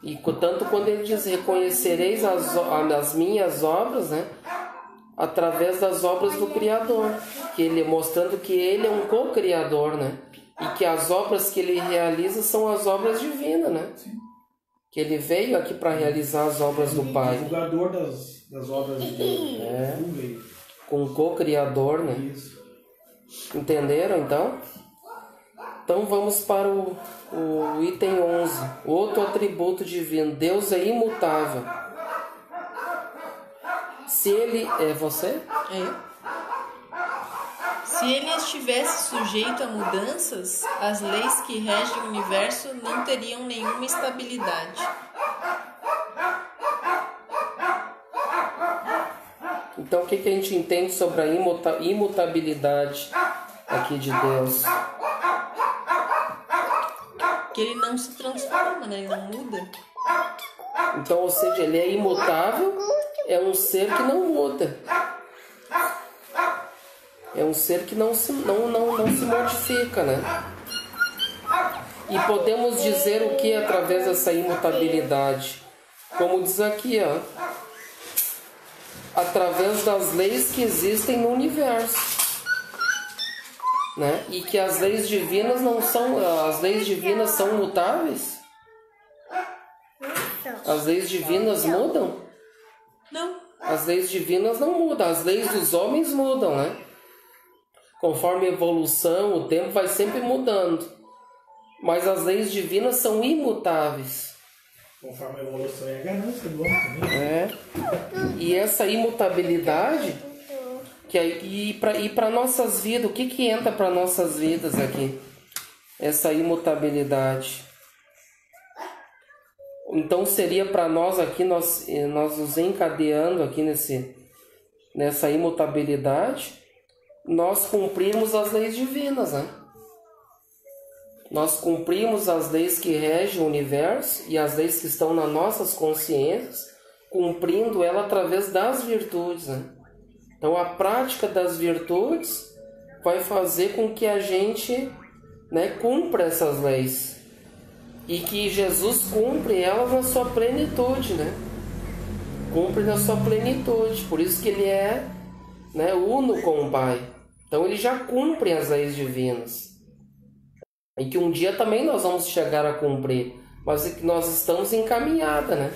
E tanto quando ele diz, reconhecereis as minhas obras, né? Através das obras do Criador, que ele mostrando que ele é um co-criador, né? E que as obras que ele realiza são as obras divinas, né? Sim. Que ele veio aqui para realizar as obras do Pai. Divulgador das obras de Deus. Com o co-criador, né? Isso. Entenderam então? Então vamos para o item 11. Outro atributo divino. Deus é imutável. Se ele... É você? Se ele estivesse sujeito a mudanças, as leis que regem o universo não teriam nenhuma estabilidade. Então o que a gente entende sobre a imutabilidade aqui de Deus? Que ele não se transforma, né? Ele não muda. Então, ou seja, ele é imutável, é um ser que não muda. É um ser que não se modifica, né? E podemos dizer o que através dessa imutabilidade? Como diz aqui, ó. Através das leis que existem no universo. Né? E que as leis divinas são mutáveis? As leis divinas mudam? Não. As leis divinas não mudam, as leis dos homens mudam, né? Conforme a evolução, o tempo vai sempre mudando. Mas as leis divinas são imutáveis. Conforme a evolução é a ganância do homem também. E essa imutabilidade, e para nossas vidas, o que entra para nossas vidas aqui? Essa imutabilidade. Então seria para nós aqui, nós nos encadeando aqui nessa imutabilidade, nós cumprirmos as leis divinas, né? Nós cumprimos as leis que regem o universo e as leis que estão nas nossas consciências, cumprindo ela através das virtudes, né? Então a prática das virtudes vai fazer com que a gente, né, cumpra essas leis. E que Jesus cumpre elas na sua plenitude, né? Cumpre na sua plenitude. Por isso que ele é, né, uno com o Pai. Então ele já cumpre as leis divinas. E que um dia também nós vamos chegar a cumprir. Mas que nós estamos em caminhada, né?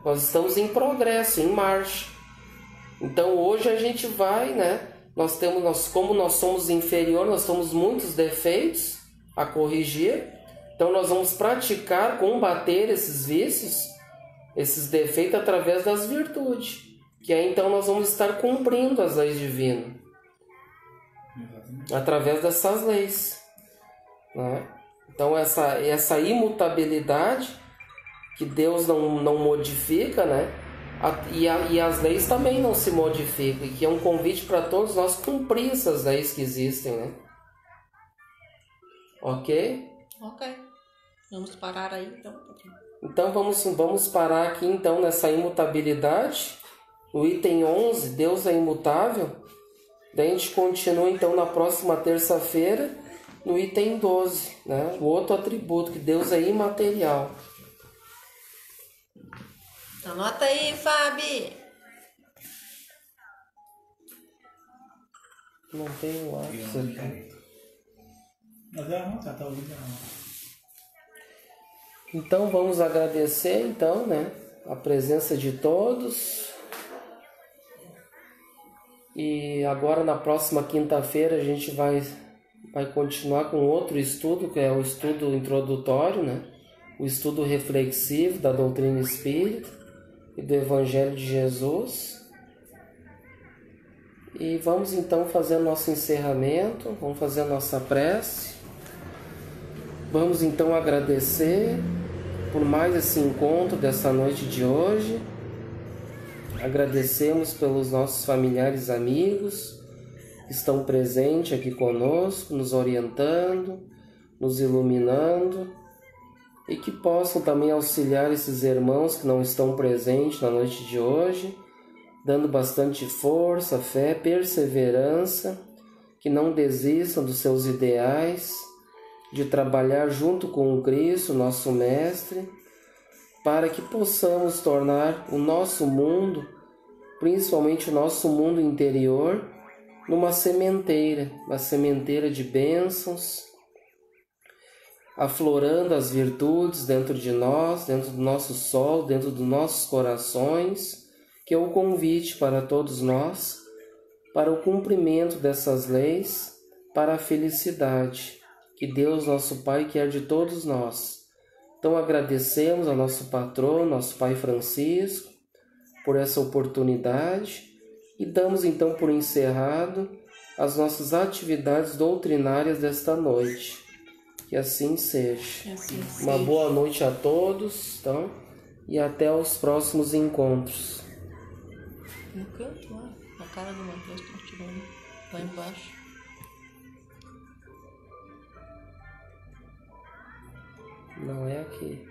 Nós estamos em progresso, em marcha. Então hoje a gente vai, né? Como nós somos inferiores, nós temos muitos defeitos a corrigir. Então nós vamos combater esses vícios, esses defeitos através das virtudes. Que aí então nós vamos estar cumprindo as leis divinas. Através dessas leis. Né? Então essa imutabilidade que Deus não modifica, né? E as leis também não se modificam, e que é um convite para todos nós cumprir essas leis que existem, né? Ok? Ok. Vamos parar aí então um pouquinho. Então vamos parar aqui então nessa imutabilidade. O item 11, Deus é imutável. Daí a gente continua então na próxima terça-feira no item 12, né? O outro atributo, que Deus é imaterial. Anota aí, Fabi. Não tem o lápis aqui. Mas ela não tá ouvindo não. Então vamos agradecer então, né, a presença de todos. E agora na próxima quinta-feira a gente vai continuar com outro estudo, que é o estudo introdutório, né? O estudo reflexivo da doutrina espírita e do Evangelho de Jesus. E vamos então fazer o nosso encerramento, vamos fazer a nossa prece. Vamos então agradecer por mais esse encontro dessa noite de hoje. Agradecemos pelos nossos familiares e amigos que estão presentes aqui conosco, nos orientando, nos iluminando, e que possam também auxiliar esses irmãos que não estão presentes na noite de hoje, dando bastante força, fé, perseverança, que não desistam dos seus ideais, de trabalhar junto com o Cristo, nosso Mestre, para que possamos tornar o nosso mundo, principalmente o nosso mundo interior, numa sementeira, uma sementeira de bênçãos, aflorando as virtudes dentro de nós, dentro do nosso sol, dentro dos nossos corações, que é o convite para todos nós, para o cumprimento dessas leis, para a felicidade que Deus, nosso Pai, quer de todos nós. Então agradecemos ao nosso patrono, nosso Pai Francisco, por essa oportunidade e damos então por encerrado as nossas atividades doutrinárias desta noite. Que assim seja. Uma boa noite a todos, então, e até os próximos encontros. No canto lá, na cara do Matheus, estão tirando lá embaixo. Não é aqui.